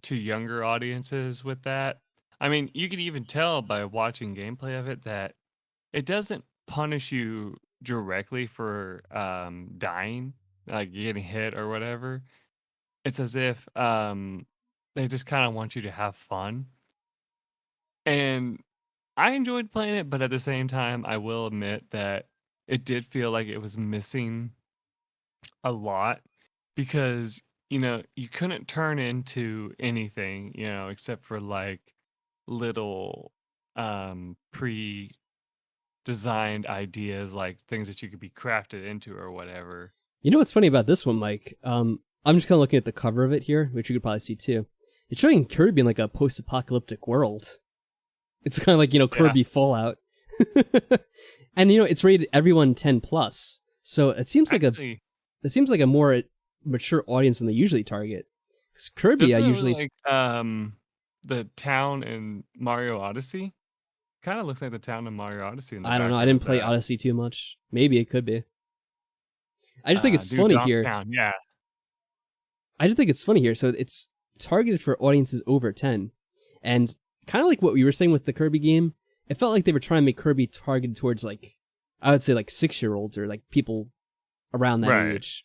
to younger audiences with that. I mean, you could even tell by watching gameplay of it that it doesn't punish you directly for dying, like getting hit or whatever. It's as if they just kind of want you to have fun. And I enjoyed playing it, but at the same time, I will admit that it did feel like it was missing a lot because, you couldn't turn into anything, except for like little pre-designed ideas, like things that you could be crafted into or whatever. You know what's funny about this one, Mike? I'm just kind of looking at the cover of it here, which you could probably see too. It's showing Kirby in like a post-apocalyptic world. It's kind of like, Kirby Yeah. Fallout. And it's rated everyone 10 plus. So it seems like Actually, a more mature audience than they usually target. 'Cause Kirby, I Doesn't it look usually like the town in Mario Odyssey? Kind of looks like the town in Mario Odyssey in the I don't know. I background didn't of play that. Odyssey too much. Maybe it could be. I just think it's Dude, funny Donk here. Town. Yeah. I just think it's funny here. So it's targeted for audiences over 10. And kind of like what we were saying with the Kirby game, it felt like they were trying to make Kirby targeted towards like, I would say like 6-year-olds or like people around that Right. age.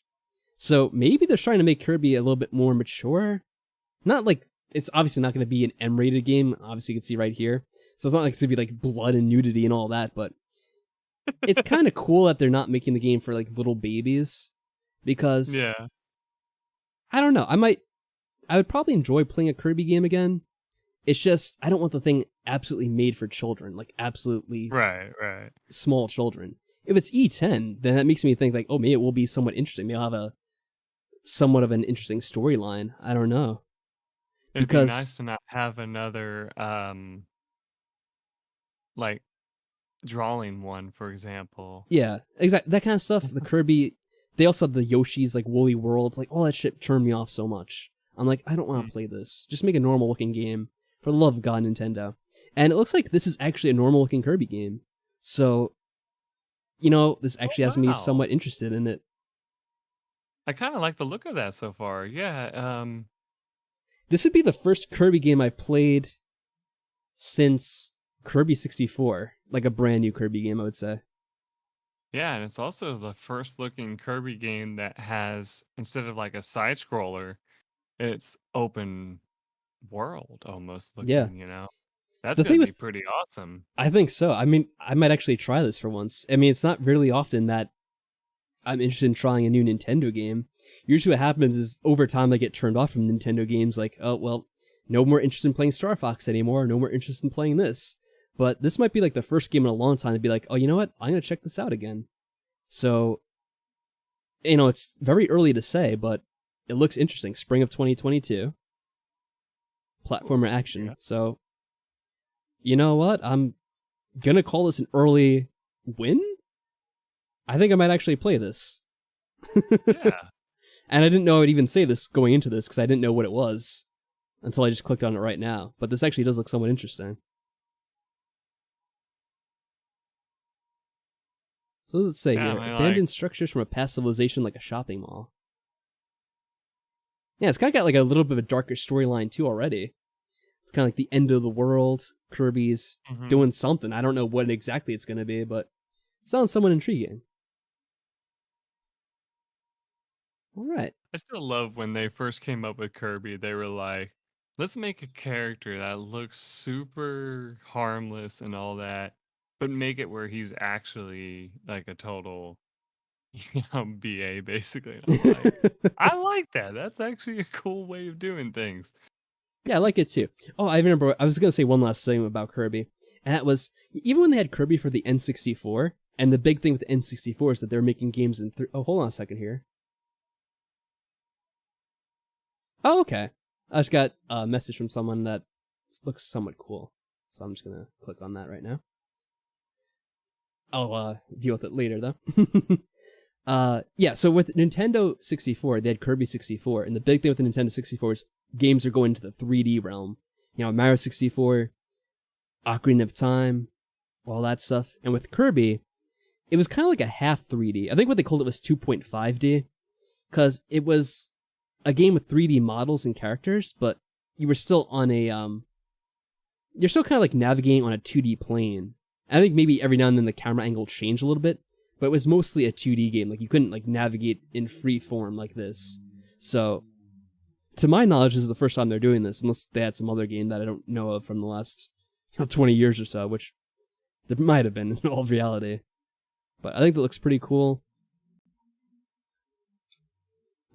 So maybe they're trying to make Kirby a little bit more mature. Not like, it's obviously not going to be an M-rated game. Obviously you can see right here. So it's not like it's going to be like blood and nudity and all that, but it's kind of cool that they're not making the game for like little babies because Yeah. I don't know. I would probably enjoy playing a Kirby game again. It's just I don't want the thing absolutely made for children, like absolutely Right. Right. small children. If it's E10, then that makes me think like, oh, maybe it will be somewhat interesting. Maybe I'll have a somewhat of an interesting storyline. I don't know. It'd be Because nice to not have another like drawing one, for example. yeah, exactly that kind of stuff. The Kirby, they also have the Yoshi's like Woolly World, like all that shit turned me off so much. I'm like, I don't want Mm. to play this. Just make a normal looking game for the love of God, Nintendo. And it looks like this is actually a normal looking Kirby game. So, this Oh actually has me wow. somewhat interested in it. I kind of like the look of that so far. Yeah. This would be the first Kirby game I've played since Kirby 64, like a brand new Kirby game, I would say. Yeah, and it's also the first looking Kirby game that has, instead of like a side scroller, it's open world almost Yeah. looking. That's The gonna thing be with pretty awesome. I think so. I mean, I might actually try this for once. I mean, it's not really often that I'm interested in trying a new Nintendo game. Usually what happens is over time I get turned off from Nintendo games like, oh, well, no more interest in playing Star Fox anymore, no more interest in playing this. But this might be like the first game in a long time to be like, oh, you know what? I'm going to check this out again. So, it's very early to say, but it looks interesting. Spring of 2022, platformer action. Yeah. So, you know what? I'm going to call this an early win. I think I might actually play this. Yeah. And I didn't know I'd even say this going into this because I didn't know what it was until I just clicked on it right now. But this actually does look somewhat interesting. So what does it say Yeah, here? I mean, like, Abandoned structures from a past civilization like a shopping mall. Yeah, it's kind of got like a little bit of a darker storyline too already. It's kind of like the end of the world. Kirby's mhm. doing something. I don't know what exactly it's going to be, but it sounds somewhat intriguing. All right. I still love when they first came up with Kirby, they were like, let's make a character that looks super harmless and all that, but make it where he's actually like a total BA basically. And I'm like, I like that. That's actually a cool way of doing things. Yeah, I like it too. Oh, I remember. I was gonna say one last thing about Kirby, and that was even when they had Kirby for the N64, and the big thing with the N64 is that they're making games in. Oh, hold on a second here. Oh, okay. I just got a message from someone that looks somewhat cool, so I'm just gonna click on that right now. I'll deal with it later though. Yeah. So with Nintendo 64, they had Kirby 64, and the big thing with the Nintendo 64 is games are going into the 3D realm. Mario 64, Ocarina of Time, all that stuff. And with Kirby, it was kind of like a half 3D. I think what they called it was 2.5D, because it was a game with 3D models and characters, but you were still on a you're still kind of like navigating on a 2D plane. I think maybe every now and then the camera angle changed a little bit, but it was mostly a 2D game. Like you couldn't like navigate in free form like this. So, to my knowledge, this is the first time they're doing this, unless they had some other game that I don't know of from the last 20 years or so, which there might have been in all reality. But I think that looks pretty cool.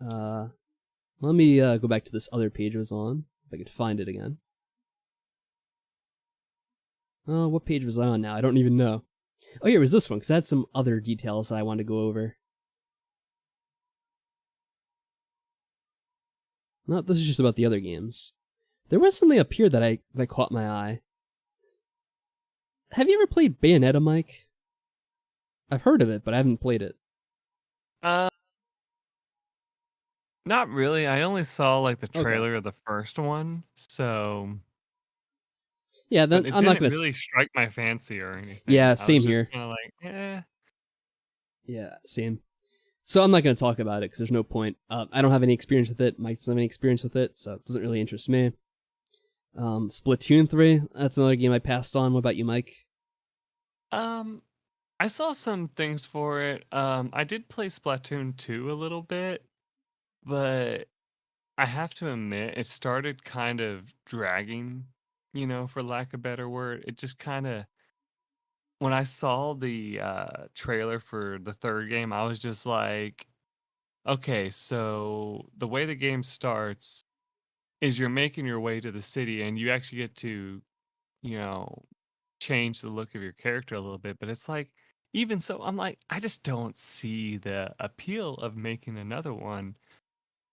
Let me go back to this other page I was on, if I could find it again. Oh, what page was I on now? I don't even know. Oh, here was this one, because I had some other details that I wanted to go over. No, this is just about the other games. There was something up here that caught my eye. Have you ever played Bayonetta, Mike? I've heard of it, but I haven't played it. Uh, Not really. I only saw like the Okay. trailer of the first one, so Yeah, but then it I'm not didn't gonna. really strike my fancy or Yeah, anything. I was same just here. kind of like, eh. Yeah, same. So I'm not gonna talk about it because there's no point. I don't have any experience with it. Mike doesn't have any experience with it, so it doesn't really interest me. Splatoon 3, that's another game I passed on. What about you, Mike? Um, I saw some things for it. I did play Splatoon 2 a little bit, but I have to admit it started kind of dragging, for lack of a better word. It just kind of when I saw the trailer for the third game, I was just like, okay, so the way the game starts is you're making your way to the city and you actually get to, you know, change the look of your character a little bit, but it's like even so I'm like I just don't see the appeal of making another one.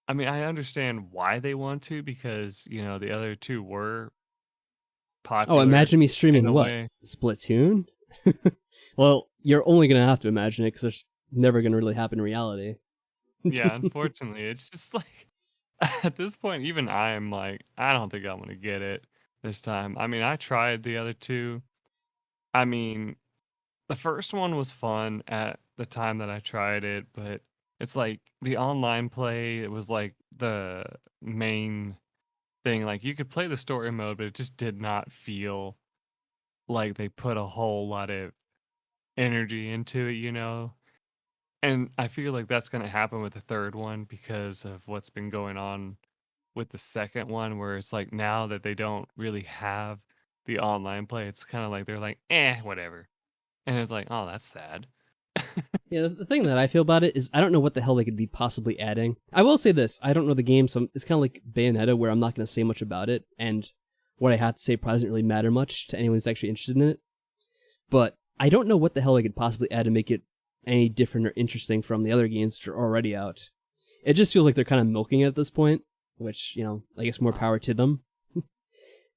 I mean, I understand why they want to because, the other two were Oh, popular imagine me in streaming a what? way. Splatoon? Well, you're only gonna have to imagine it because it's never gonna really happen in reality. Yeah, unfortunately, it's just like at this point even I'm like I don't think I'm going to get it this time. I mean, I tried the other two. I mean, the first one was fun at the time that I tried it, but it's like the online play, it was like the main thing. Like you could play the story mode, but it just did not feel like they put a whole lot of energy into it. And I feel like that's going to happen with the third one because of what's been going on with the second one, where it's like now that they don't really have the online play, it's kind of like they're like, whatever. And it's like, oh, that's sad. Yeah, the thing that I feel about it is I don't know what the hell they could be possibly adding. I will say this: I don't know the game, so it's kind of like Bayonetta, where I'm not going to say much about it, and what I have to say probably doesn't really matter much to anyone who's actually interested in it. But I don't know what the hell they could possibly add to make it any different or interesting from the other games which are already out. It just feels like they're kind of milking it at this point, which I guess more power to them.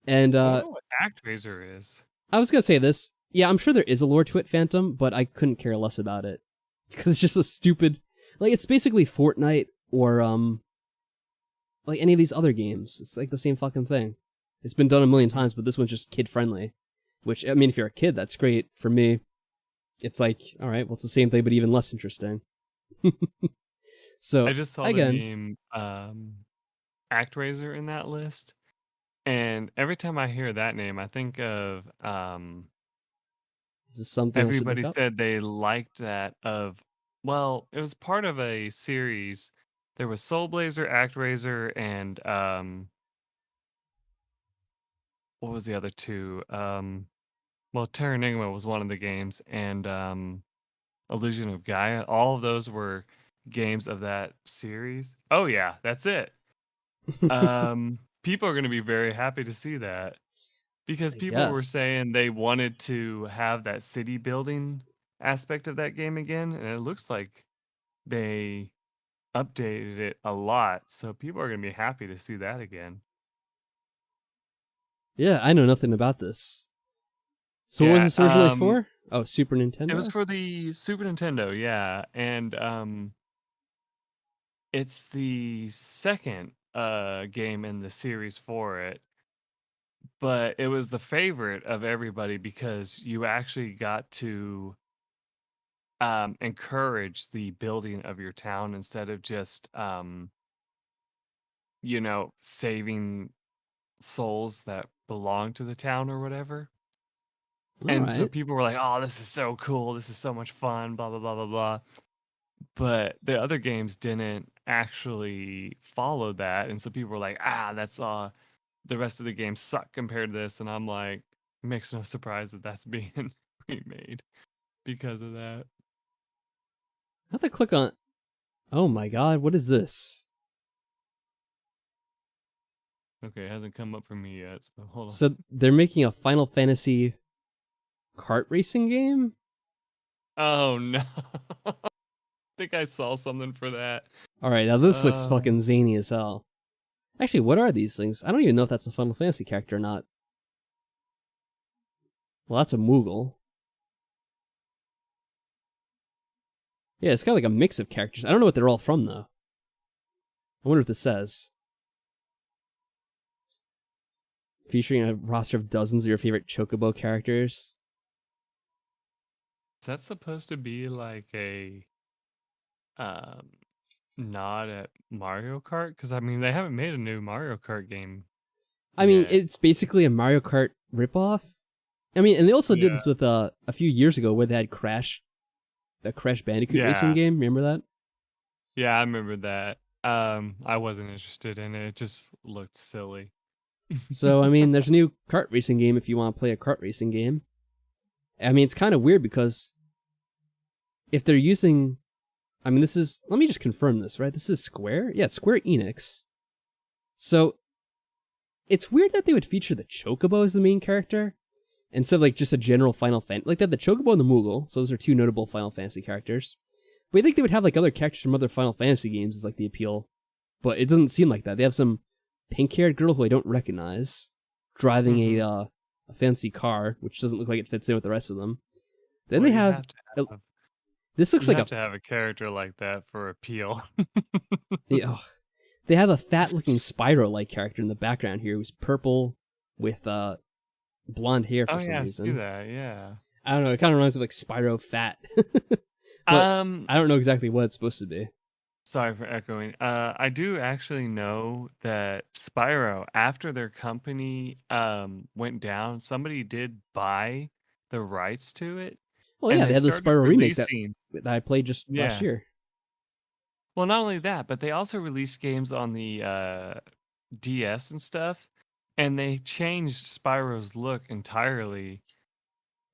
And I wonder what ActRaiser is. I was gonna say this. Yeah, I'm sure there is a lore to it, Phantom, but I couldn't care less about it because it's just a stupid. Like it's basically Fortnite or like any of these other games. It's like the same fucking thing. It's been done a million Mm. times, but this one's just kid friendly. Which I mean, if you're a kid, that's great. For me, it's like all right, well, it's the same thing, but even less interesting. I So just saw the again, name ActRaiser in that list, and every time I hear that name, I think of is this something I should look everybody up? said they liked that of well, it was part of a series. There was Soul Blazer, ActRaiser, and what was the other two? Well, Terra Enigma was one of the games, and Illusion of Gaia. All of those were games of that series. Oh yeah, that's it. People are going to be very happy to see that because I people were guess. saying they wanted to have that city building aspect of that game again, and it looks like they updated it a lot. So people are going to be happy to see that again. Yeah, I know nothing about this. So what was Yeah, this originally for? Oh, Super it was Nintendo? for the Super Nintendo, yeah, and it's the second game in the series for it, but it was the favorite of everybody because you actually got to encourage the building of your town instead of just saving souls that belong to the town or whatever. All And so right. people were like, "Oh, this is so cool. This is so much fun, blah blah blah blah blah." But the other games didn't actually follow that, and so people were like, "Ah, that's the rest of the games suck compared to this." And I'm like, makes no surprise that that's being remade because of that. I have to click on. Oh my god, what is this? Okay, it hasn't come up for me yet, so hold on. So they're making a Final Fantasy kart racing game? Oh no. I think I saw something for that. Alright, now this looks Uh, fucking zany as hell. Actually, what are these things? I don't even know if that's a Final Fantasy character or not. Well, that's a Moogle. Yeah, it's kind of like a mix of characters. I don't know what they're all from, though. I wonder what this says. Featuring a roster of dozens of your favorite Chocobo characters. Is that supposed to be like a um nod at Mario Kart? Because I mean, they haven't made a new Mario Kart game I mean, yet. it's basically a Mario Kart ripoff. I mean, and they also did Yeah, this with a few years ago where they had the Crash Bandicoot racing yeah, game. Remember that? yeah. I remember that. I wasn't interested in it. It just looked silly. So, I mean, there's a new kart racing game if you want to play a kart racing game. I mean, it's kind of weird because if they're using, I mean, this is, let me just confirm this, right? This is Square? Yeah, it's Square Enix. So, it's weird that they would feature the Chocobo as the main character instead of like just a general Final Fantasy. Like, they had the Chocobo and the Moogle, so those are two notable Final Fantasy characters. But I think they would have like other characters from other Final Fantasy games is like the appeal. But it doesn't seem like that. They have some pink-haired girl who I don't recognize driving a fancy car, which doesn't look like it fits in with the rest of them. Then Well, they have, have this looks you like have to have a character like that for appeal. yeah, they have a fat-looking Spyro-like character in the background here who's purple with blonde hair for Oh some yeah, I see reason. that. Yeah. I don't know. It kind of reminds me of like Spyro fat, but Um, I don't know exactly what it's supposed to be. Sorry for echoing. I do actually know that Spyro, after their company went down, somebody did buy the rights to it, Oh and yeah, they they had the started Spyro remake releasing. that I played just last Yeah. year. Well, not only that, but they also released games on the DS and stuff, and they changed Spyro's look entirely,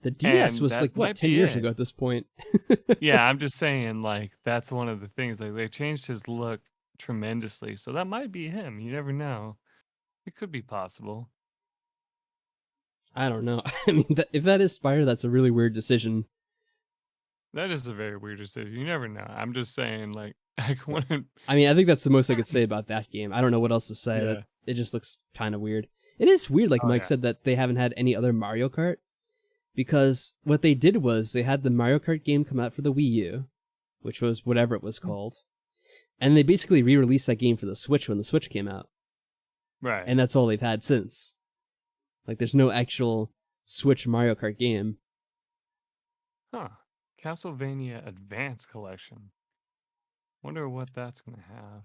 The DS and was that like what might 10 be years it. ago at this point. Yeah, I'm just saying, like, that's one of the things. Like, they changed his look tremendously, so that might be him. You never know. It could be possible. I don't know. I mean, if that is Spyro, that's a really weird decision. That is a very weird decision. You never know. I'm just saying, like, I wouldn't. I mean, I think that's the most I could say about that game. I don't know what else to say. That Yeah. it just looks kind of weird. It is weird, like Oh Mike yeah. said, that they haven't had any other Mario Kart because what they did was they had the Mario Kart game come out for the Wii U, which was whatever it was called, and they basically re-released that game for the Switch when the Switch came out, Right. and that's all they've had since. Like, there's no actual Switch Mario Kart game. Huh. Castlevania Advance Collection. Wonder what that's gonna have.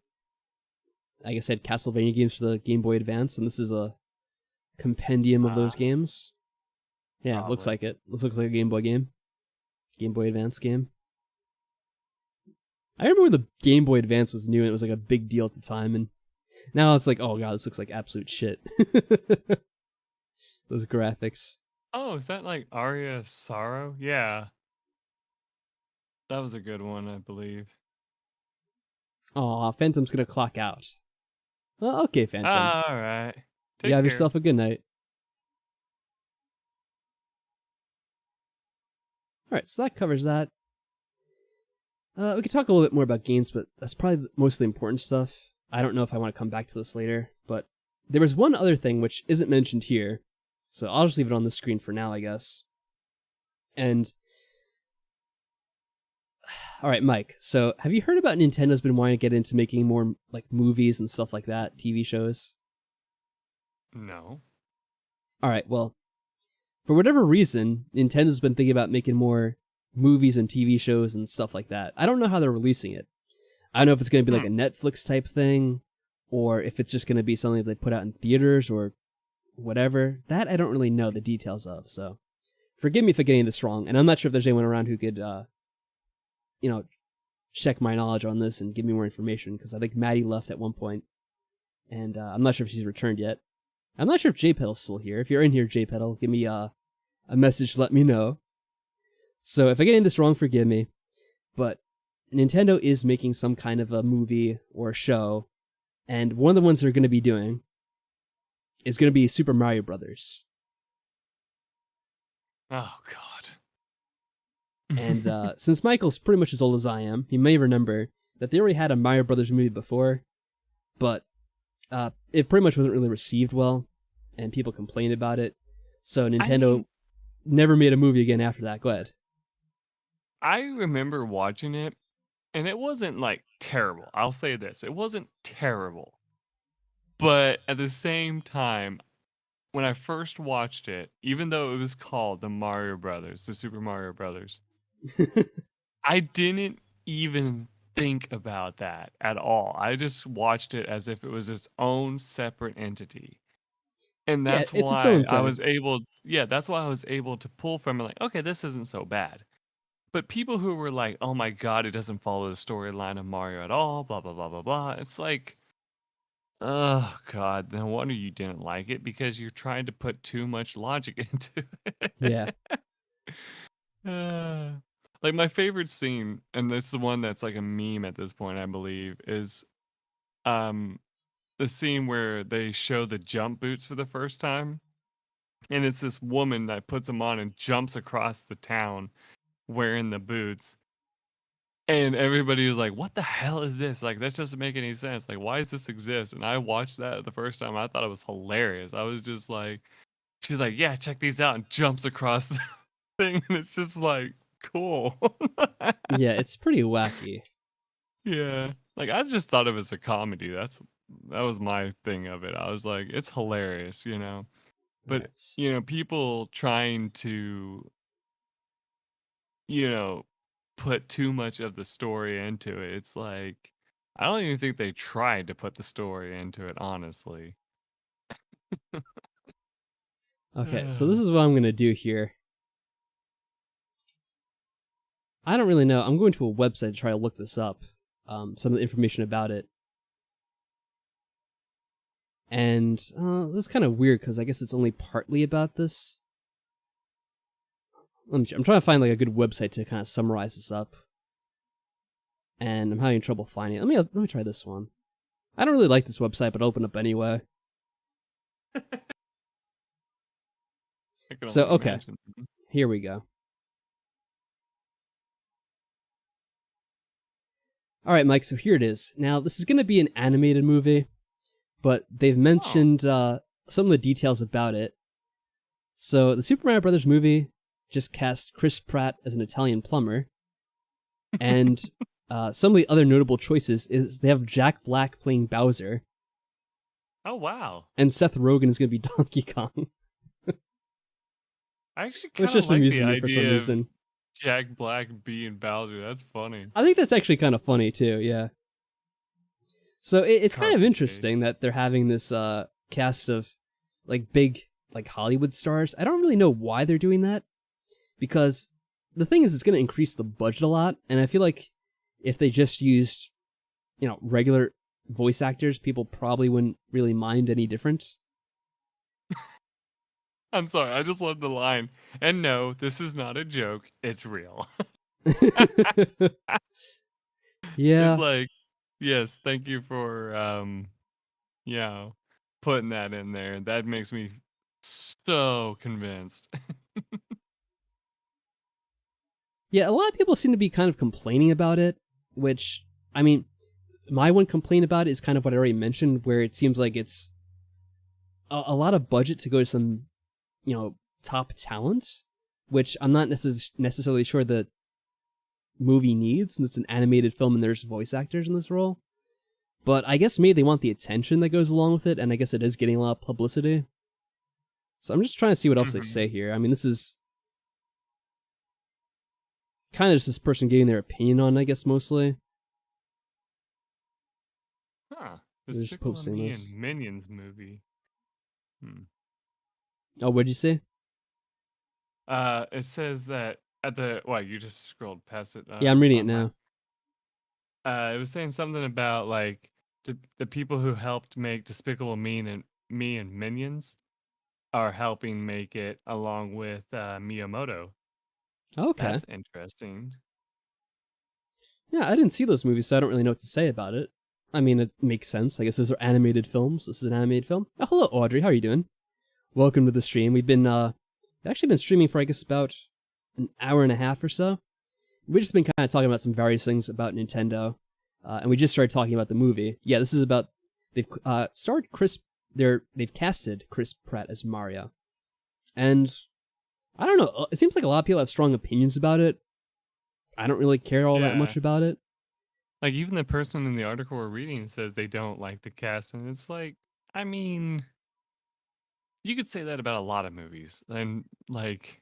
Like I said, Castlevania games for the Game Boy Advance, and this is a compendium of those games. Yeah, it looks Probably. like it. This looks like a Game Boy game. Game Boy Advance game. I remember when the Game Boy Advance was new and it was like a big deal at the time, and now it's like, oh god, this looks like absolute shit. Those graphics. Oh, is that like Aria Sorrow? Yeah. That was a good one, I believe. Aw, Phantom's gonna clock out. Well, okay, Phantom. All right. You Take have care. yourself a good night. Alright, so that covers that. We could talk a little bit more about games, but that's probably most of the important stuff. I don't know if I want to come back to this later, but there was one other thing which isn't mentioned here, so I'll just leave it on the screen for now, I guess. And all right, Mike. So, have you heard about Nintendo's been wanting to get into making more like movies and stuff like that, TV shows? No. All right, well, for whatever reason, Nintendo's been thinking about making more movies and TV shows and stuff like that. I don't know how they're releasing it. I don't know if it's going to be like a Netflix type thing, or if it's just going to be something they put out in theaters or whatever. That I don't really know the details of. So, forgive me for getting this wrong, and I'm not sure if there's anyone around who could, check my knowledge on this and give me more information, because I think Maddie left at one point, and I'm not sure if she's returned yet. I'm not sure if JPedal's still here. If you're in here, JPedal, give me a message to let me know. So if I get this wrong, forgive me. But Nintendo is making some kind of a movie or a show, and one of the ones they're going to be doing is going to be Super Mario Brothers. Oh God. And since Michael's pretty much as old as I am, he may remember that they already had a Mario Brothers movie before, but it pretty much wasn't really received well, and people complained about it. So Nintendo never made a movie again after that. Go ahead. I remember watching it, and it wasn't like terrible. I'll say this. It wasn't terrible. But at the same time, when I first watched it, even though it was called the Mario Brothers, the Super Mario Brothers, I didn't even think about that at all. I just watched it as if it was its own separate entity. And Yeah, that's it's its why own I thing. was able, yeah, that's why I was able to pull from it like, okay, this isn't so bad. But people who were like, oh my God, it doesn't follow the storyline of Mario at all, blah, blah, blah, blah, blah. It's like, oh God, no wonder you didn't like it because you're trying to put too much logic into Yeah. it. Uh, like my favorite scene, and it's the one that's like a meme at this point, I believe, is um the scene where they show the jump boots for the first time. And it's this woman that puts them on and jumps across the town wearing the boots. And everybody was like, what the hell is this? Like, this doesn't make any sense. Like, why does this exist? And I watched that the first time. I thought it was hilarious. I was just like, she's like, yeah, check these out, and jumps across the thing. And it's just like, cool. Yeah, it's pretty wacky. Yeah. Like, I just thought it was a comedy. That was my thing of it. I was like, it's hilarious, you know? But, Nice. you know, people trying to, you know, put too much of the story into it. It's like I don't even think they tried to put the story into it, honestly. Okay, so this is what I'm gonna do here. I don't really know. I'm going to a website to try to look this up. Some of the information about it. And this is kind of weird because I guess it's only partly about this. I'm trying to find like a good website to kind of summarize this up. And I'm having trouble finding it. Let me try this one. I don't really like this website, but I'll open up anyway. I can So, only okay, imagine. here we go. All right, Mike, so here it is. Now, this is going to be an animated movie, but they've Oh. mentioned some of the details about it. So, the Super Mario Brothers movie just cast Chris Pratt as an Italian plumber, and some of the other notable choices is they have Jack Black playing Bowser, Oh wow. and Seth Rogen is going to be Donkey Kong, I actually which kind of just like the amuses me for some idea of reason. Jack Black being Bowser. That's funny. I think that's actually kind of funny too, yeah. So it's kind of Carpe. interesting that they're having this cast of like big like Hollywood stars. I don't really know why they're doing that because the thing is it's going to increase the budget a lot, and I feel like if they just used regular voice actors, people probably wouldn't really mind any different. I'm sorry. I just love the line. And no, this is not a joke. It's real. It's Yeah. like, yes, thank you for you know, putting that in there. That makes me so convinced. Yeah, a lot of people seem to be kind of complaining about it, which, I mean, my one complaint about it is kind of what I already mentioned, where it seems like it's a lot of budget to go to some, top talent, which I'm not necessarily sure the movie needs, since it's an animated film and there's voice actors in this role. But I guess maybe they want the attention that goes along with it, and I guess it is getting a lot of publicity. So I'm just trying to see what else they Mhm. say here. I mean, this is kind of just this person giving their opinion on, I guess, mostly. Huh. They're just Despicable posting Me and this. Minions movie. Hmm. Oh, what'd you say? It says that at the what you just scrolled past it Yeah, I'm reading it on my now. it was saying something about like the people who helped make Despicable Me and Minions are helping make it along with Miyamoto. Okay. That's interesting. Yeah, I didn't see those movies, so I don't really know what to say about it. I mean, it makes sense. I guess those are animated films. This is an animated film. Oh, hello, Audrey. How are you doing? Welcome to the stream. We've been actually been streaming for I guess about an hour and a half or so. We've just been kind of talking about some various things about Nintendo, and we just started talking about the movie. Yeah, this is about they've starred Chris. They've casted Chris Pratt as Mario, and I don't know. It seems like a lot of people have strong opinions about it. I don't really care all that Yeah. much about it. Like even the person in the article we're reading says they don't like the cast, and it's like, I mean, you could say that about a lot of movies, and like,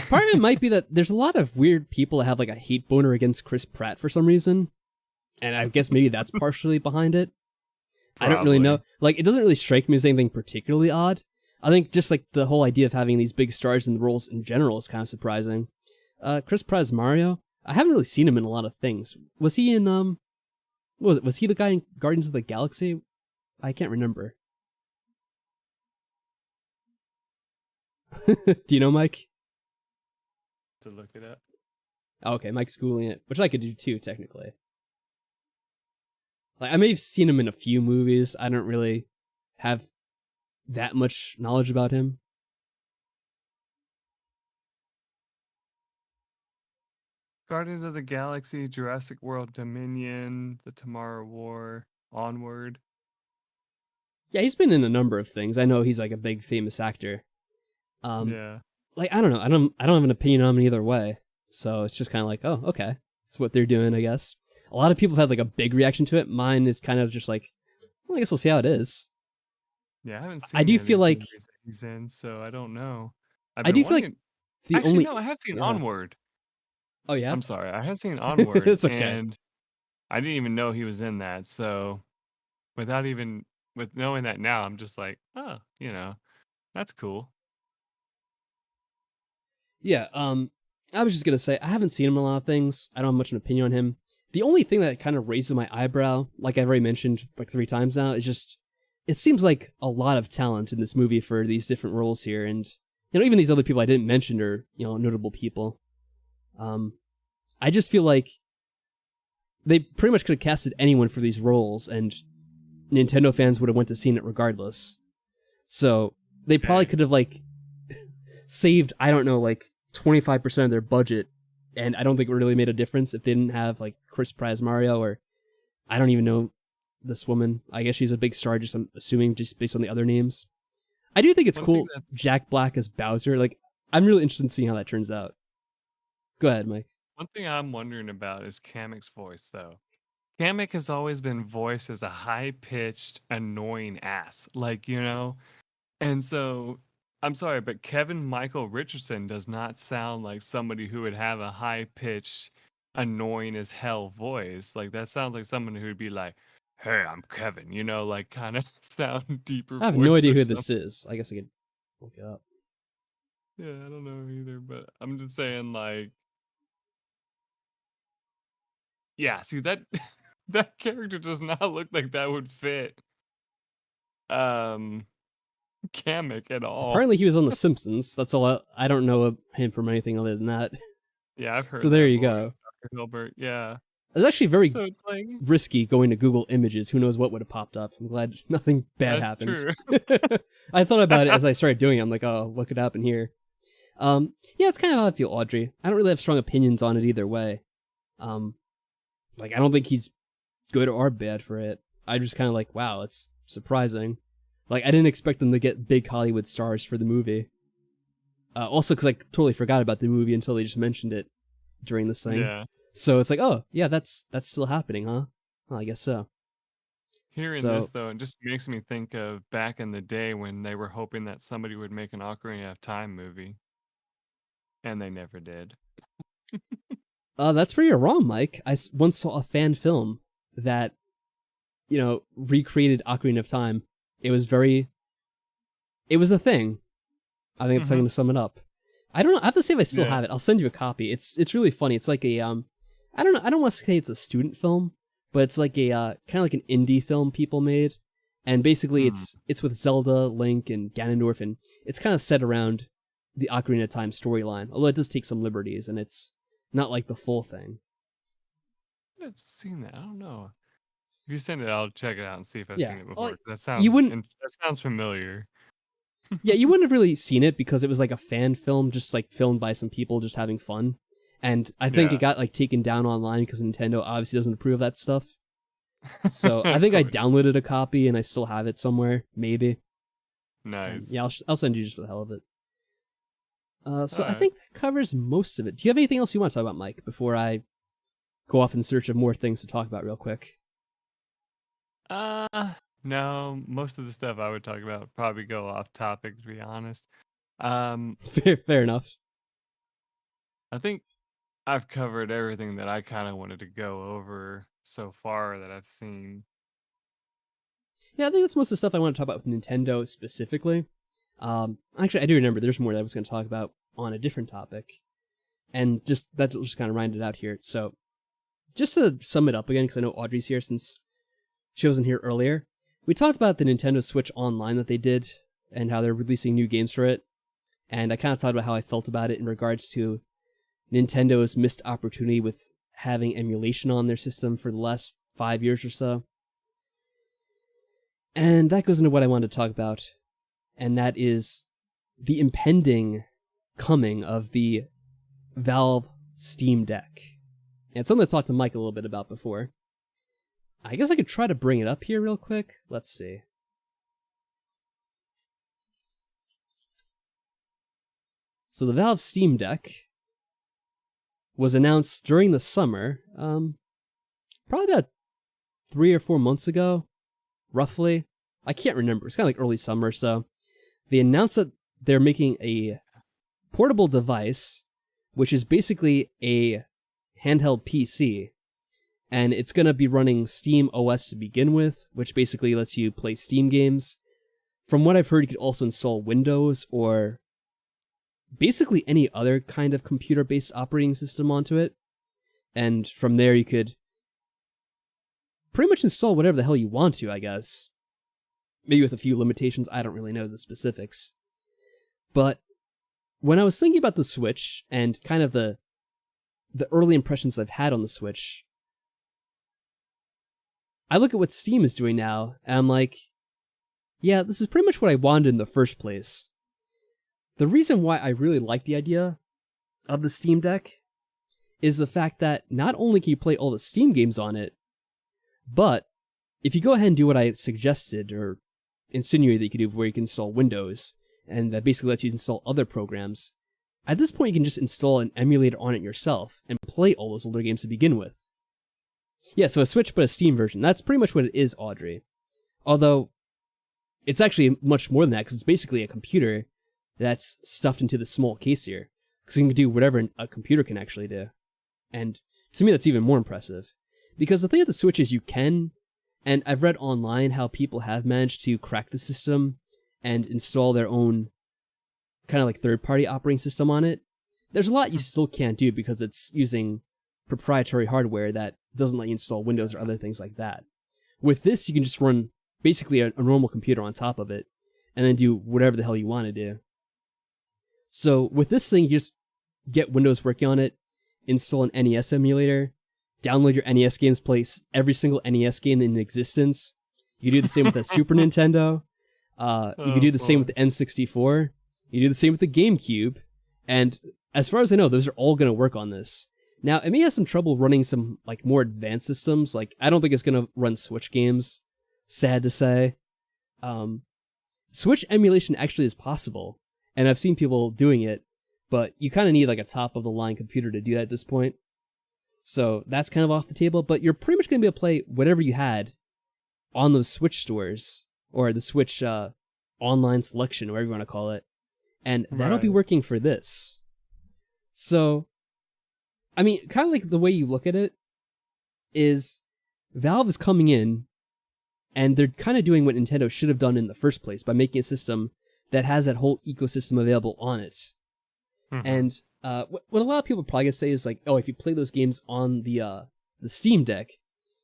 Part of it might be that there's a lot of weird people that have like a hate boner against Chris Pratt for some reason, and I guess maybe that's partially behind it. I don't really know. probably. Like, it doesn't really strike me as anything particularly odd. I think just like the whole idea of having these big stars in the roles in general is kind of surprising. Chris Pratt as Mario. I haven't really seen him in a lot of things. Was he in what was it? Was he the guy in Guardians of the Galaxy? I can't remember. Do you know, Mike? To look it up. Oh, okay, Mike's Googling it, which I could do too, technically. Like, I may have seen him in a few movies. I don't really have that much knowledge about him. Guardians of the Galaxy, Jurassic World Dominion, The Tomorrow War, Onward. Yeah, he's been in a number of things. I know he's like a big famous actor. Yeah. Like, I don't know. I don't have an opinion on him either way. So it's just kind of like, oh, okay. It's what they're doing, I guess. A lot of people have had like a big reaction to it. Mine is kind of just like, well, I guess we'll see how it is. Yeah, I haven't seen I any do of feel these like movies that he's in, so I don't know. I've I been do feel like wanting. the Actually, only no, I have seen yeah. Onward. Oh yeah, I'm sorry, I have seen Onward, it's okay. and I didn't even know he was in that. So without even with knowing that now, I'm just like, oh, that's cool. Yeah. I was just gonna say I haven't seen him in a lot of things. I don't have much of an opinion on him. The only thing that kind of raises my eyebrow, like I've already mentioned like 3 times now, is just it seems like a lot of talent in this movie for these different roles here, and even these other people I didn't mention are notable people. I just feel like they pretty much could have casted anyone for these roles, and Nintendo fans would have went to see it regardless. So they probably Dang. could have like saved, I don't know, like 25% of their budget, and I don't think it really made a difference if they didn't have like Chris Pratt as Mario, or I don't even know this woman. I guess she's a big star, just I'm assuming just based on the other names. I do think it's One thing cool Jack Black as Bowser. Like, I'm really interested in seeing how that turns out. Go ahead, Mike. one thing I'm wondering about is Kamek's voice, though. Kamek has always been voiced as a high-pitched, annoying ass, and so I'm sorry, but Kevin Michael Richardson does not sound like somebody who would have a high-pitched, annoying as hell voice. Like that sounds like someone who would be like, "Hey, I'm Kevin," like kind of sound deeper I have no voice idea or who something. this is. I guess I could look it up. Yeah, I don't know either, but I'm just saying, like, yeah, see that that character does not look like that would fit um Kamek at all. Apparently, he was on The Simpsons. That's all. I don't know him from anything other than that. Yeah, I've So heard there that you voice, go. Dr. Hilbert. Yeah. It's actually very So it's like risky going to Google Images. Who knows what would have popped up? I'm glad nothing bad that's happened. true. I thought about it as I started doing it. I'm like, oh, what could happen here? Yeah, it's kind of how I feel, Audrey. I don't really have strong opinions on it either way. Like, I don't think he's good or bad for it. I just kind of like, wow, it's surprising. Like, I didn't expect them to get big Hollywood stars for the movie. Also, because I totally forgot about the movie until they just mentioned it during this thing. Yeah. So it's like, oh, yeah, that's still happening, huh? Well, I guess so. Hearing So, this though, it just makes me think of back in the day when they were hoping that somebody would make an Ocarina of Time movie, and they never did. that's where you're wrong, Mike. I once saw a fan film that, recreated Ocarina of Time. It was a thing. I think it's Mm-hmm. something to sum it up. I don't know. I have to see if I still Yeah. have it. I'll send you a copy. It's really funny. It's like a I don't know. I don't want to say it's a student film, but it's like a kind of like an indie film people made, and basically Hmm. it's with Zelda, Link, and Ganondorf, and it's kind of set around the Ocarina of Time storyline. Although it does take some liberties, and it's not like the full thing. I've seen that. I don't know. If you send it, I'll check it out and see if I've Yeah, seen it well, before. you wouldn't. That sounds familiar. Yeah, you wouldn't have really seen it because it was like a fan film, just like filmed by some people just having fun. And I think Yeah. it got like taken down online because Nintendo obviously doesn't approve of that stuff. So I Of think I course. downloaded a copy and I still have it somewhere, maybe. Nice. Yeah, I'll send you just for the hell of it. So I Alright. think that covers most of it. Do you have anything else you want to talk about, Mike, before I go off in search of more things to talk about real quick? No, most of the stuff I would talk about would probably go off topic, to be honest. Um, Fair enough. I think I've covered everything that I kind of wanted to go over so far that I've seen. Yeah, I think that's most of the stuff I want to talk about with Nintendo specifically. Actually, I do remember there's more that I was going to talk about on a different topic, and that'll just kind of round it out here. So, just to sum it up again, because I know Audrey's here since she wasn't here earlier. We talked about the Nintendo Switch Online that they did and how they're releasing new games for it, and I kind of talked about how I felt about it in regards to Nintendo's missed opportunity with having emulation on their system for the last 5 years or so. And that goes into what I wanted to talk about, and that is the impending coming of the Valve Steam Deck. And it's something I talked to Mike a little bit about before. I guess I could try to bring it up here real quick. Let's see. So the Valve Steam Deck was announced during the summer, probably about 3 or 4 months ago, roughly. I can't remember. It's kind of like early summer, so they announced that they're making a portable device, which is basically a handheld PC, and it's going to be running Steam OS to begin with, which basically lets you play Steam games. From what I've heard, you could also install Windows or basically any other kind of computer-based operating system onto it, and from there you could pretty much install whatever the hell you want to, I guess. Maybe with a few limitations, I don't really know the specifics. But when I was thinking about the Switch and kind of the early impressions I've had on the Switch, I look at what Steam is doing now, and I'm like, yeah, this is pretty much what I wanted in the first place. The reason why I really like the idea of the Steam Deck is the fact that not only can you play all the Steam games on it, but if you go ahead and do what I suggested or insinuated that you could do, where you can install Windows, and that basically lets you install other programs, at this point you can just install an emulator on it yourself and play all those older games to begin with. Yeah, so a Switch but a Steam version. That's pretty much what it is, Audrey. Although, it's actually much more than that, because it's basically a computer that's stuffed into the small case here. Because you can do whatever a computer can actually do. And to me, that's even more impressive. Because the thing with the Switch is you can, and I've read online how people have managed to crack the system and install their own kind of like third-party operating system on it. There's a lot you still can't do because it's using proprietary hardware that doesn't let you install Windows or other things like that. With this, you can just run basically a normal computer on top of it and then do whatever the hell you want to do. So with this thing, you just get Windows working on it, install an NES emulator, download your NES games, play every single NES game in existence. You do the same with the Super Nintendo. You can do the same with the N64. You do the same with the GameCube. And as far as I know, those are all going to work on this. Now, it may have some trouble running some like more advanced systems. Like, I don't think it's going to run Switch games. Sad to say. Switch emulation actually is possible. And I've seen people doing it. But you kind of need like a top-of-the-line computer to do that at this point. So that's kind of off the table. But you're pretty much going to be able to play whatever you had on those Switch stores. Or the Switch online selection, whatever you want to call it. And that'll be working for this. So, I mean, kind of like the way you look at it is Valve is coming in and they're kind of doing what Nintendo should have done in the first place by making a system that has that whole ecosystem available on it. Mm-hmm. And what a lot of people probably gonna say is like, oh, if you play those games on the Steam Deck,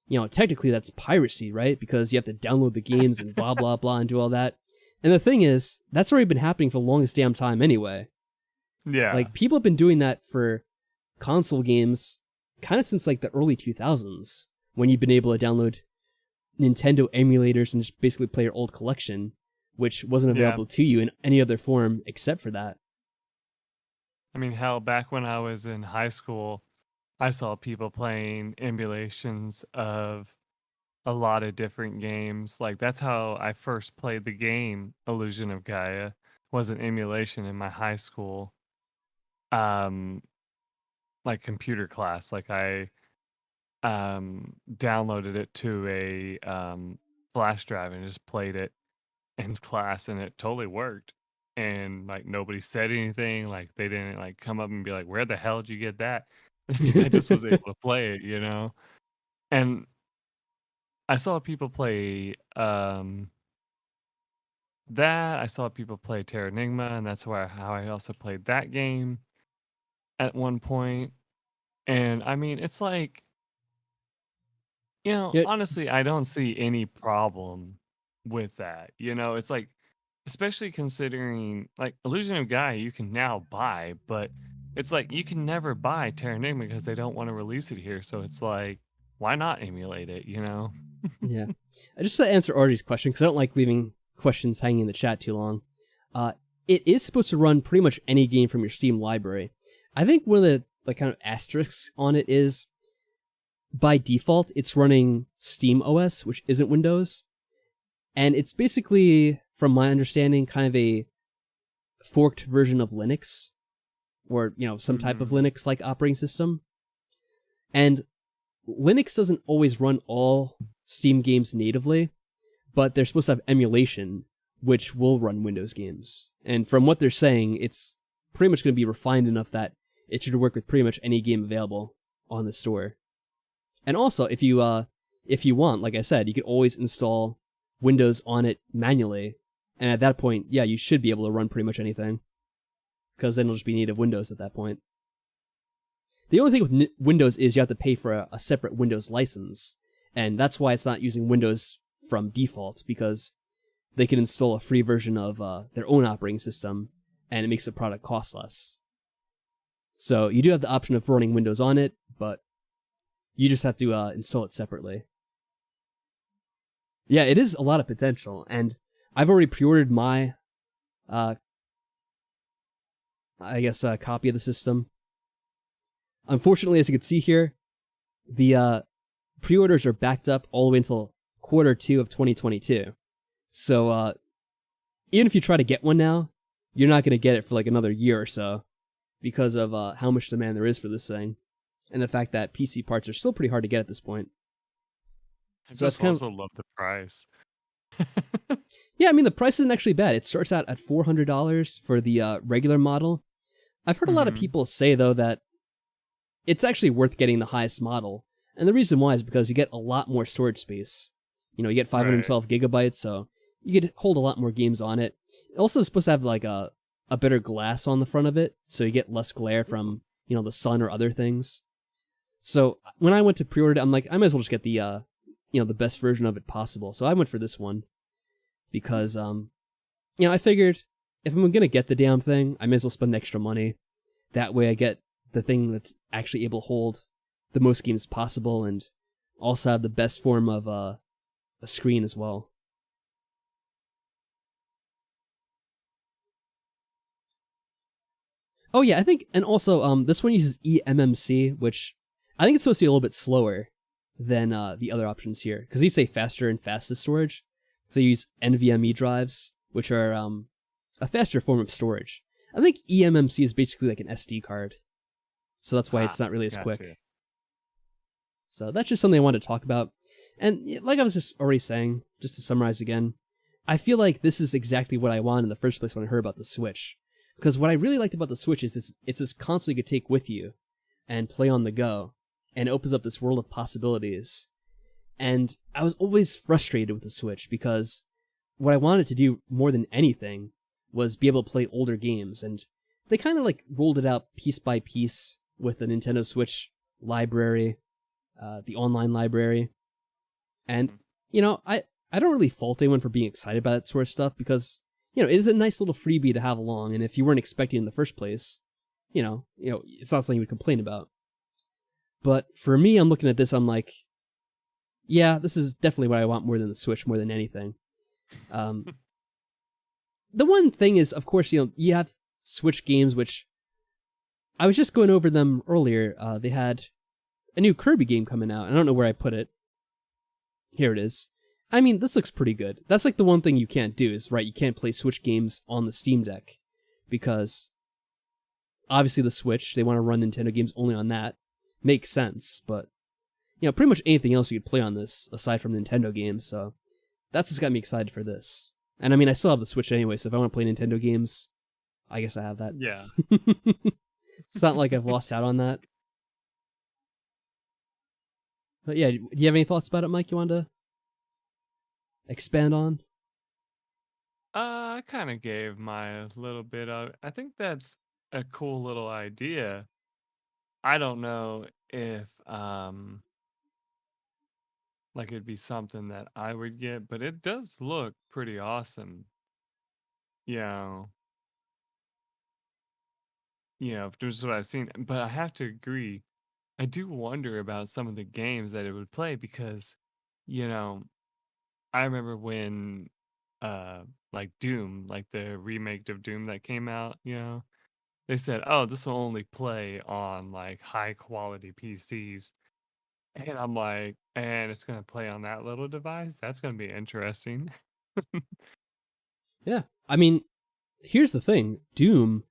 you know, technically that's piracy, right? Because you have to download the games and blah, blah, blah, and do all that. And the thing is, that's already been happening for the longest damn time anyway. Yeah. Like, people have been doing that for console games kind of since, like, the early 2000s, when you've been able to download Nintendo emulators and just basically play your old collection, which wasn't available to you in any other form except for that. I mean, hell, back when I was in high school, I saw people playing emulations of a lot of different games. Like, that's how I first played the game Illusion of Gaia, was an emulation in my high school like computer class. Like, I downloaded it to a flash drive and just played it in class, and it totally worked. And like nobody said anything. Like they didn't like come up and be like, "Where the hell did you get that?" I just was able to play it, you know. And I saw people play that. I saw people play Terranigma, and that's why how I also played that game at one point. And I mean, it's like, you know, Yeah, honestly, I don't see any problem with that. You know, it's like, especially considering like Illusion of Gaia, you can now buy, but it's like you can never buy Terranigma because they don't want to release it here. So it's like, why not emulate it? You know? yeah. Just to answer Artie's question, because I don't like leaving questions hanging in the chat too long. Uh, it is supposed to run pretty much any game from your Steam library. I think one of the like kind of asterisks on it is, by default, it's running Steam OS, which isn't Windows, and it's basically, from my understanding, kind of a forked version of Linux, or some type of Mm, Linux-like operating system. And Linux doesn't always run all Steam games natively, but they're supposed to have emulation, which will run Windows games. And from what they're saying, it's pretty much going to be refined enough that it should work with pretty much any game available on the store. And also, if you want, like I said, you could always install Windows on it manually, and at that point, yeah, you should be able to run pretty much anything, because then it'll just be native Windows at that point. The only thing with Windows is you have to pay for a separate Windows license, and that's why it's not using Windows from default, because they can install a free version of their own operating system, and it makes the product cost less. So you do have the option of running Windows on it, but you just have to install it separately. Yeah, it is a lot of potential, and I've already pre-ordered my, copy of the system. Unfortunately, as you can see here, the pre-orders are backed up all the way until Q2 of 2022. So even if you try to get one now, you're not going to get it for like another year or so, because of how much demand there is for this thing, and the fact that PC parts are still pretty hard to get at this point. I So that's just kind of, also love the price. yeah, I mean, the price isn't actually bad. It starts out at $400 for the regular model. I've heard a lot of Hmm. people say, though, that it's actually worth getting the highest model. And the reason why is because you get a lot more storage space. You get Right. 512 gigabytes, so you could hold a lot more games on it. It also is supposed to have like a better glass on the front of it, so you get less glare from, the sun or other things. So when I went to pre-order it, I'm like, I might as well just get the the best version of it possible. So I went for this one because I figured if I'm gonna get the damn thing, I may as well spend the extra money. That way I get the thing that's actually able to hold the most games possible, and also have the best form of a screen as well. Oh yeah, I think, and also this one uses eMMC, which I think it's supposed to be a little bit slower than the other options here, because these say faster and fastest storage. So they use NVMe drives, which are a faster form of storage. I think eMMC is basically like an SD card, so that's why Ah, it's not really as gotcha. quick. So that's just something I wanted to talk about. And like I was just already saying, just to summarize again, I feel like this is exactly what I wanted in the first place when I heard about the Switch. Because what I really liked about the Switch is it's this console you could take with you and play on the go, and it opens up this world of possibilities. And I was always frustrated with the Switch because what I wanted to do more than anything was be able to play older games, and they kind of like rolled it out piece by piece with the Nintendo Switch library, the online library. And, Mhm. I don't really fault anyone for being excited about that sort of stuff, because, it is a nice little freebie to have along, and if you weren't expecting it in the first place, it's not something you would complain about. But for me, I'm looking at this, I'm like, yeah, this is definitely what I want more than the Switch, more than anything. Um, the one thing is, of course, you have Switch games, which I was just going over them earlier. They had a new Kirby game coming out. I don't know where I put it. Here it is. I mean, this looks pretty good. That's like the one thing you can't do is, right, you can't play Switch games on the Steam Deck, because obviously the Switch, they want to run Nintendo games only on that. Makes sense, but pretty much anything else you could play on this aside from Nintendo games. So that's what's got me excited for this. And I mean, I still have the Switch anyway, so if I want to play Nintendo games, I guess I have that. Yeah. It's not like I've lost out on that. But yeah, do you have any thoughts about it, Mike? You want to expand on? I kind of gave my little bit of. I think that's a cool little idea. I don't know if like it'd be something that I would get, but it does look pretty awesome. You know, just what I've seen. But I have to agree. I do wonder about some of the games that it would play because, you know, I remember when uh like Doom, like the remake of Doom that came out, they said, "Oh, this will only play on like high quality PCs." And I'm like, "And it's going to play on that little device? That's going to be interesting." Yeah. I mean, here's the thing. Doom,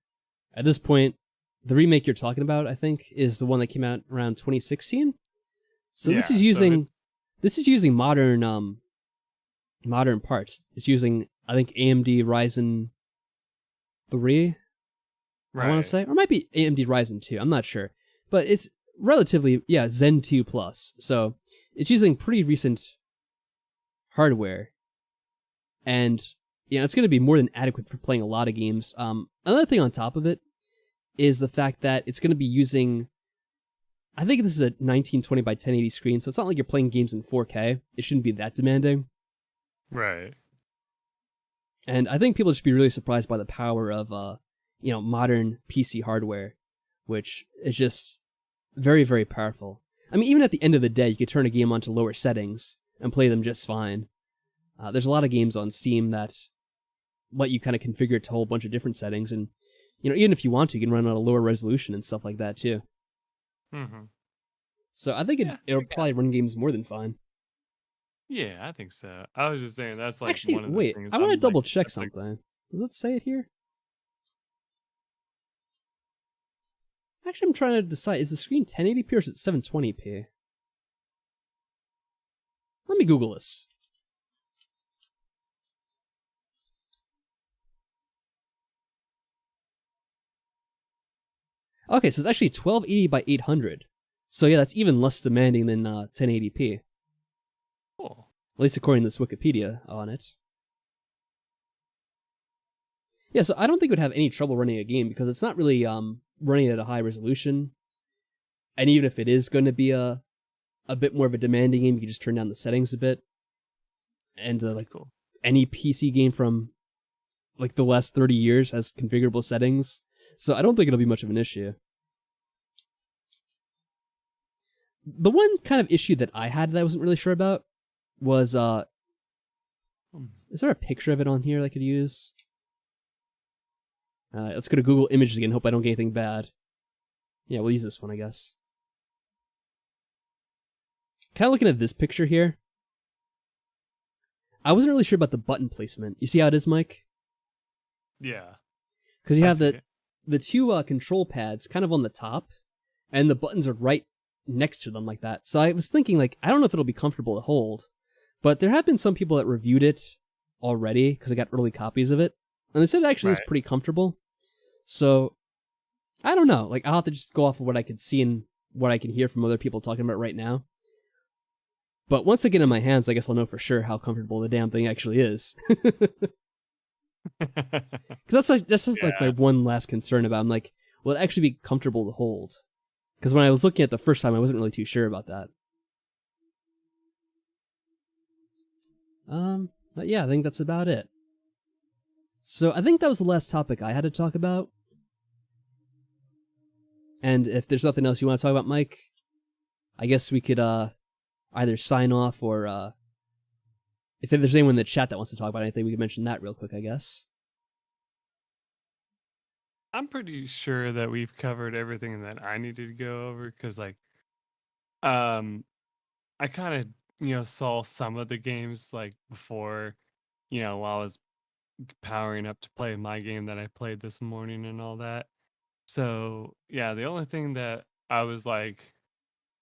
at this point, the remake you're talking about, I think, is the one that came out around 2016. So this Yeah, is so using it's modern parts. It's using, I think, AMD Ryzen 3, I want to right. say, or it might be AMD Ryzen 2. I'm not sure, but it's relatively Zen 2 plus. So it's using pretty recent hardware, and it's going to be more than adequate for playing a lot of games. Another thing on top of it is the fact that it's going to be using, I think this is a 1920 by 1080 screen, so it's not like you're playing games in 4K. It shouldn't be that demanding. Right. And I think people should be really surprised by the power of modern PC hardware, which is just very, very powerful. I mean, even at the end of the day, you could turn a game onto lower settings and play them just fine. There's a lot of games on Steam that let you kind of configure it to a whole bunch of different settings, and even if you want to, you can run on a lower resolution and stuff like that too. Mhm. So I think Yeah. it'll probably run games more than fine. Yeah, I think so. I was just saying that's like Actually, one of the wait, things I want to I'm like double check that's like something. Does it say it here? Actually, I'm trying to decide, is the screen 1080p or is it 720p? Let me Google this. Okay, so it's actually 1280 by 800. So yeah, that's even less demanding than 1080p. cool. At least according to this Wikipedia on it. Yeah, so I don't think it would have any trouble running a game because it's not really running at a high resolution. And even if it is going to be a bit more of a demanding game, you can just turn down the settings a bit. And Very like cool. any PC game from like the last 30 years has configurable settings. So I don't think it'll be much of an issue. The one kind of issue that I had that I wasn't really sure about was Hmm. is there a picture of it on here that I could use? Let's go to Google Images again. Hope I don't get anything bad. Yeah, we'll use this one, I guess. Kind of looking at this picture here. I wasn't really sure about the button placement. You see how it is, Mike? Yeah, Because you I have see it. the two control pads kind of on the top, and the buttons are right next to them like that. So I was thinking, like, I don't know if it'll be comfortable to hold, but there have been some people that reviewed it already because I got early copies of it, and they said it actually is Right. pretty comfortable. So I don't know. Like, I'll have to just go off of what I could see and what I can hear from other people talking about right now. But once I get it in my hands, I guess I'll know for sure how comfortable the damn thing actually is. Because that's just like my Yeah. one last concern about. I'm like, will it actually be comfortable to hold? Because when I was looking at it the first time, I wasn't really too sure about that. But yeah, I think that's about it. So I think that was the last topic I had to talk about. And if there's nothing else you want to talk about, Mike, I guess we could either sign off or if there's anyone in the chat that wants to talk about anything, we could mention that real quick, I guess. I'm pretty sure that we've covered everything that I needed to go over because um I kind of saw some of the games like before, while I was powering up to play my game that I played this morning and all that. So yeah, the only thing that I was like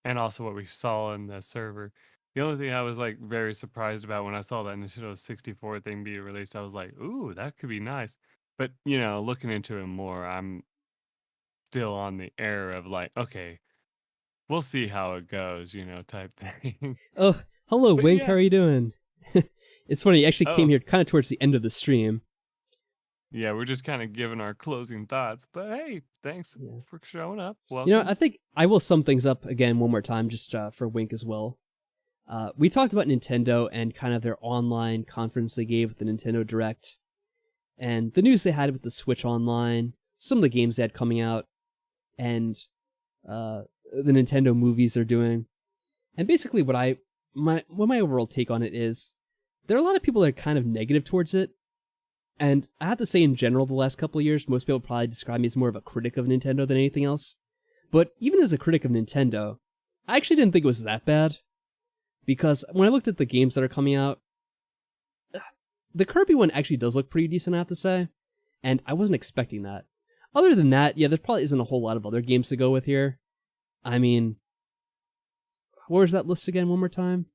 and also what we saw in the server. The only thing I was like very surprised about when I saw that Nintendo 64 thing be released, I was like, "Ooh, that could be nice." But looking into it more, I'm still on the air of like, okay, we'll see how it goes, type thing. Oh, hello, But Wink. How yeah. are you doing? It's funny. You actually came Oh, here kind of towards the end of the stream. yeah, we're just kind of giving our closing thoughts. But hey, thanks Yeah. for showing up. I Welcome. think I will sum things up again one more time, just for Wink as well. We talked about Nintendo and kind of their online conference they gave with the Nintendo Direct, and the news they had with the Switch Online, some of the games they had coming out, and the Nintendo movies they're doing. And basically, my overall take on it is, there are a lot of people that are kind of negative towards it. And I have to say, in general, the last couple of years, most people probably describe me as more of a critic of Nintendo than anything else. But even as a critic of Nintendo, I actually didn't think it was that bad. Because when I looked at the games that are coming out, the Kirby one actually does look pretty decent, I have to say. And I wasn't expecting that. Other than that, yeah, there probably isn't a whole lot of other games to go with here. I mean, where's that list again one more time?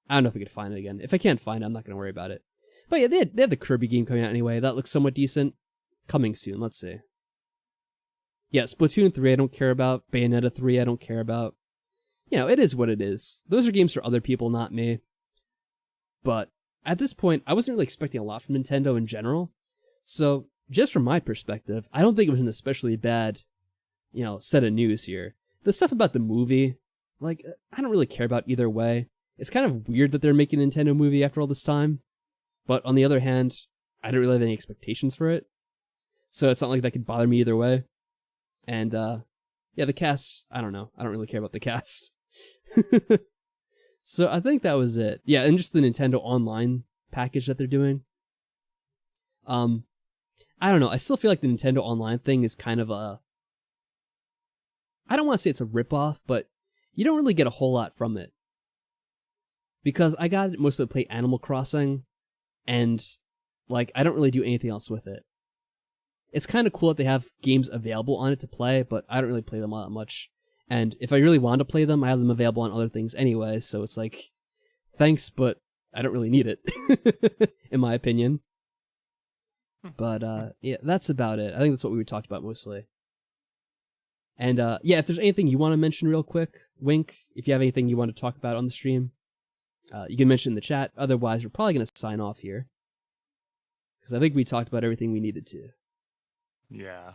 I don't know if I could find it again. If I can't find it, I'm not going to worry about it. But yeah, they had the Kirby game coming out anyway. That looks somewhat decent. Coming soon, let's see. Yeah, Splatoon 3 I don't care about. Bayonetta 3 I don't care about. It is what it is. Those are games for other people, not me. But at this point, I wasn't really expecting a lot from Nintendo in general. So, just from my perspective, I don't think it was an especially bad, set of news here. The stuff about the movie, like, I don't really care about either way. It's kind of weird that they're making a Nintendo movie after all this time. But on the other hand, I don't really have any expectations for it. So it's not like that could bother me either way. And, yeah, the cast, I don't know. I don't really care about the cast. So I think that was it. Yeah, and just the Nintendo Online package that they're doing. I don't know. I still feel like the Nintendo Online thing is kind of I don't want to say it's a ripoff, but you don't really get a whole lot from it. Because I got it mostly to play Animal Crossing, and, like, I don't really do anything else with it. It's kind of cool that they have games available on it to play, but I don't really play them all that much. And if I really want to play them, I have them available on other things anyway, so it's like, thanks, but I don't really need it, in my opinion. But, yeah, that's about it. I think that's what we talked about mostly. And, yeah, if there's anything you want to mention real quick, Wink, if you have anything you want to talk about on the stream, you can mention in the chat. Otherwise, we're probably going to sign off here. Because I think we talked about everything we needed to. Yeah.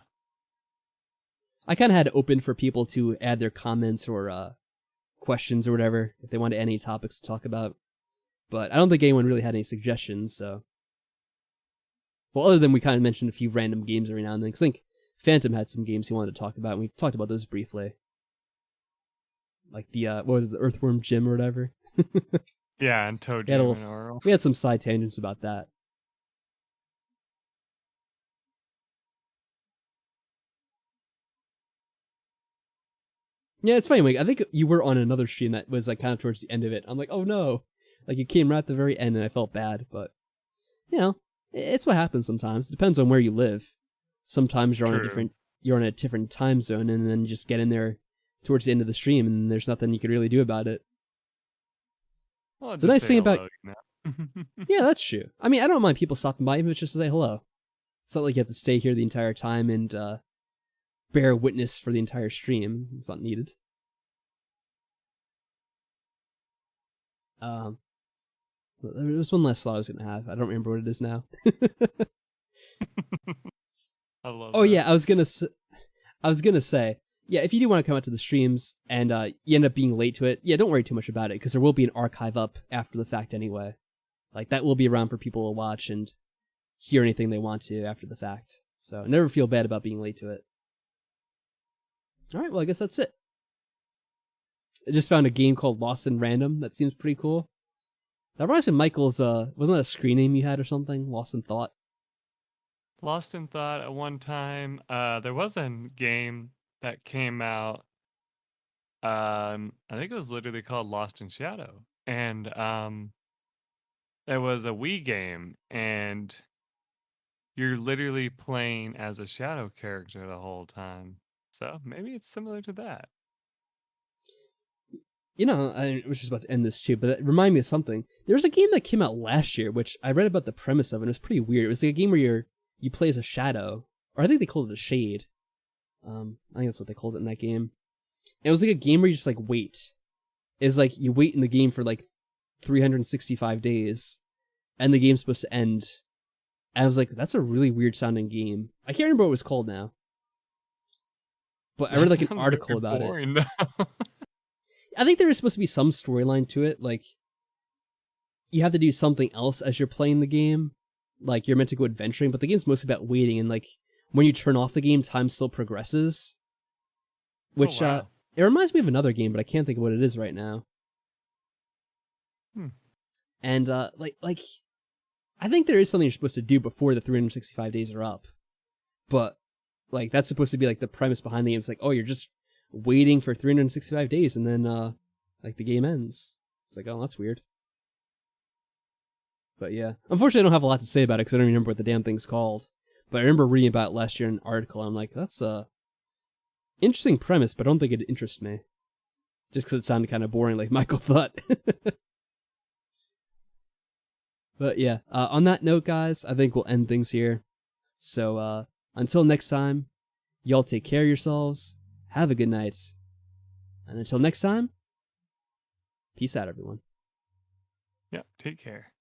I kind of had it open for people to add their comments or questions or whatever, if they wanted any topics to talk about. But I don't think anyone really had any suggestions, so. Well, other than we kind of mentioned a few random games every now and then, because I think Phantom had some games he wanted to talk about, and we talked about those briefly. Like the, what was it, the Earthworm Jim or whatever? Yeah, and Toe We had, Jam and Oral. we had some side tangents about that. Yeah, it's funny, Mike. I think you were on another stream that was like kind of towards the end of it. I'm like, oh no. Like you came right at the very end and I felt bad, but it's what happens sometimes. It depends on where you live. Sometimes True. you're on a different time zone and then you just get in there towards the end of the stream and there's nothing you can really do about it. Well, I'll The just nice say thing about hello, yeah, that's true. I mean, I don't mind people stopping by even if it's just to say hello. It's not like you have to stay here the entire time and bear witness for the entire stream. It's not needed. Um, there was one last thought I was gonna have. I don't remember what it is now. I love Oh that. yeah, I was gonna say, yeah, if you do want to come out to the streams and you end up being late to it, yeah, don't worry too much about it because there will be an archive up after the fact anyway. Like that will be around for people to watch and hear anything they want to after the fact. So never feel bad about being late to it. All right, well I guess that's it. I just found a game called Lost in Random that seems pretty cool. That reminds me of Michael's, wasn't that a screen name you had or something? Lost in Thought? Lost in Thought at one time. There was a game that came out. I think it was literally called Lost in Shadow. And it was a Wii game, and you're literally playing as a shadow character the whole time. So maybe it's similar to that. I was just about to end this too, but it reminded me of something. There was a game that came out last year, which I read about the premise of, and it was pretty weird. It was like a game where you play as a shadow, or I think they called it a shade. I think that's what they called it in that game. And it was like a game where you just like wait. It's like you wait in the game for like 365 days, and the game's supposed to end. And I was like, that's a really weird sounding game. I can't remember what it was called now. But I read like an article about boring, it. I think there was supposed to be some storyline to it. Like, you have to do something else as you're playing the game. Like, you're meant to go adventuring, but the game's mostly about waiting. And like, when you turn off the game, time still progresses. Which, wow. it reminds me of another game, but I can't think of what it is right now. And, like, I think there is something you're supposed to do before the 365 days are up. But, like, that's supposed to be, like, the premise behind the game. It's like, oh, you're just waiting for 365 days, and then, like, the game ends. It's like, oh, that's weird. But, yeah. Unfortunately, I don't have a lot to say about it, because I don't remember what the damn thing's called. But I remember reading about it last year in an article, and I'm like, that's a interesting premise, but I don't think it'd interest me. Just because it sounded kind of boring, like Michael thought. But yeah, on that note, guys, I think we'll end things here. So until next time, y'all take care of yourselves, have a good night, and until next time, peace out, everyone. Yeah, take care.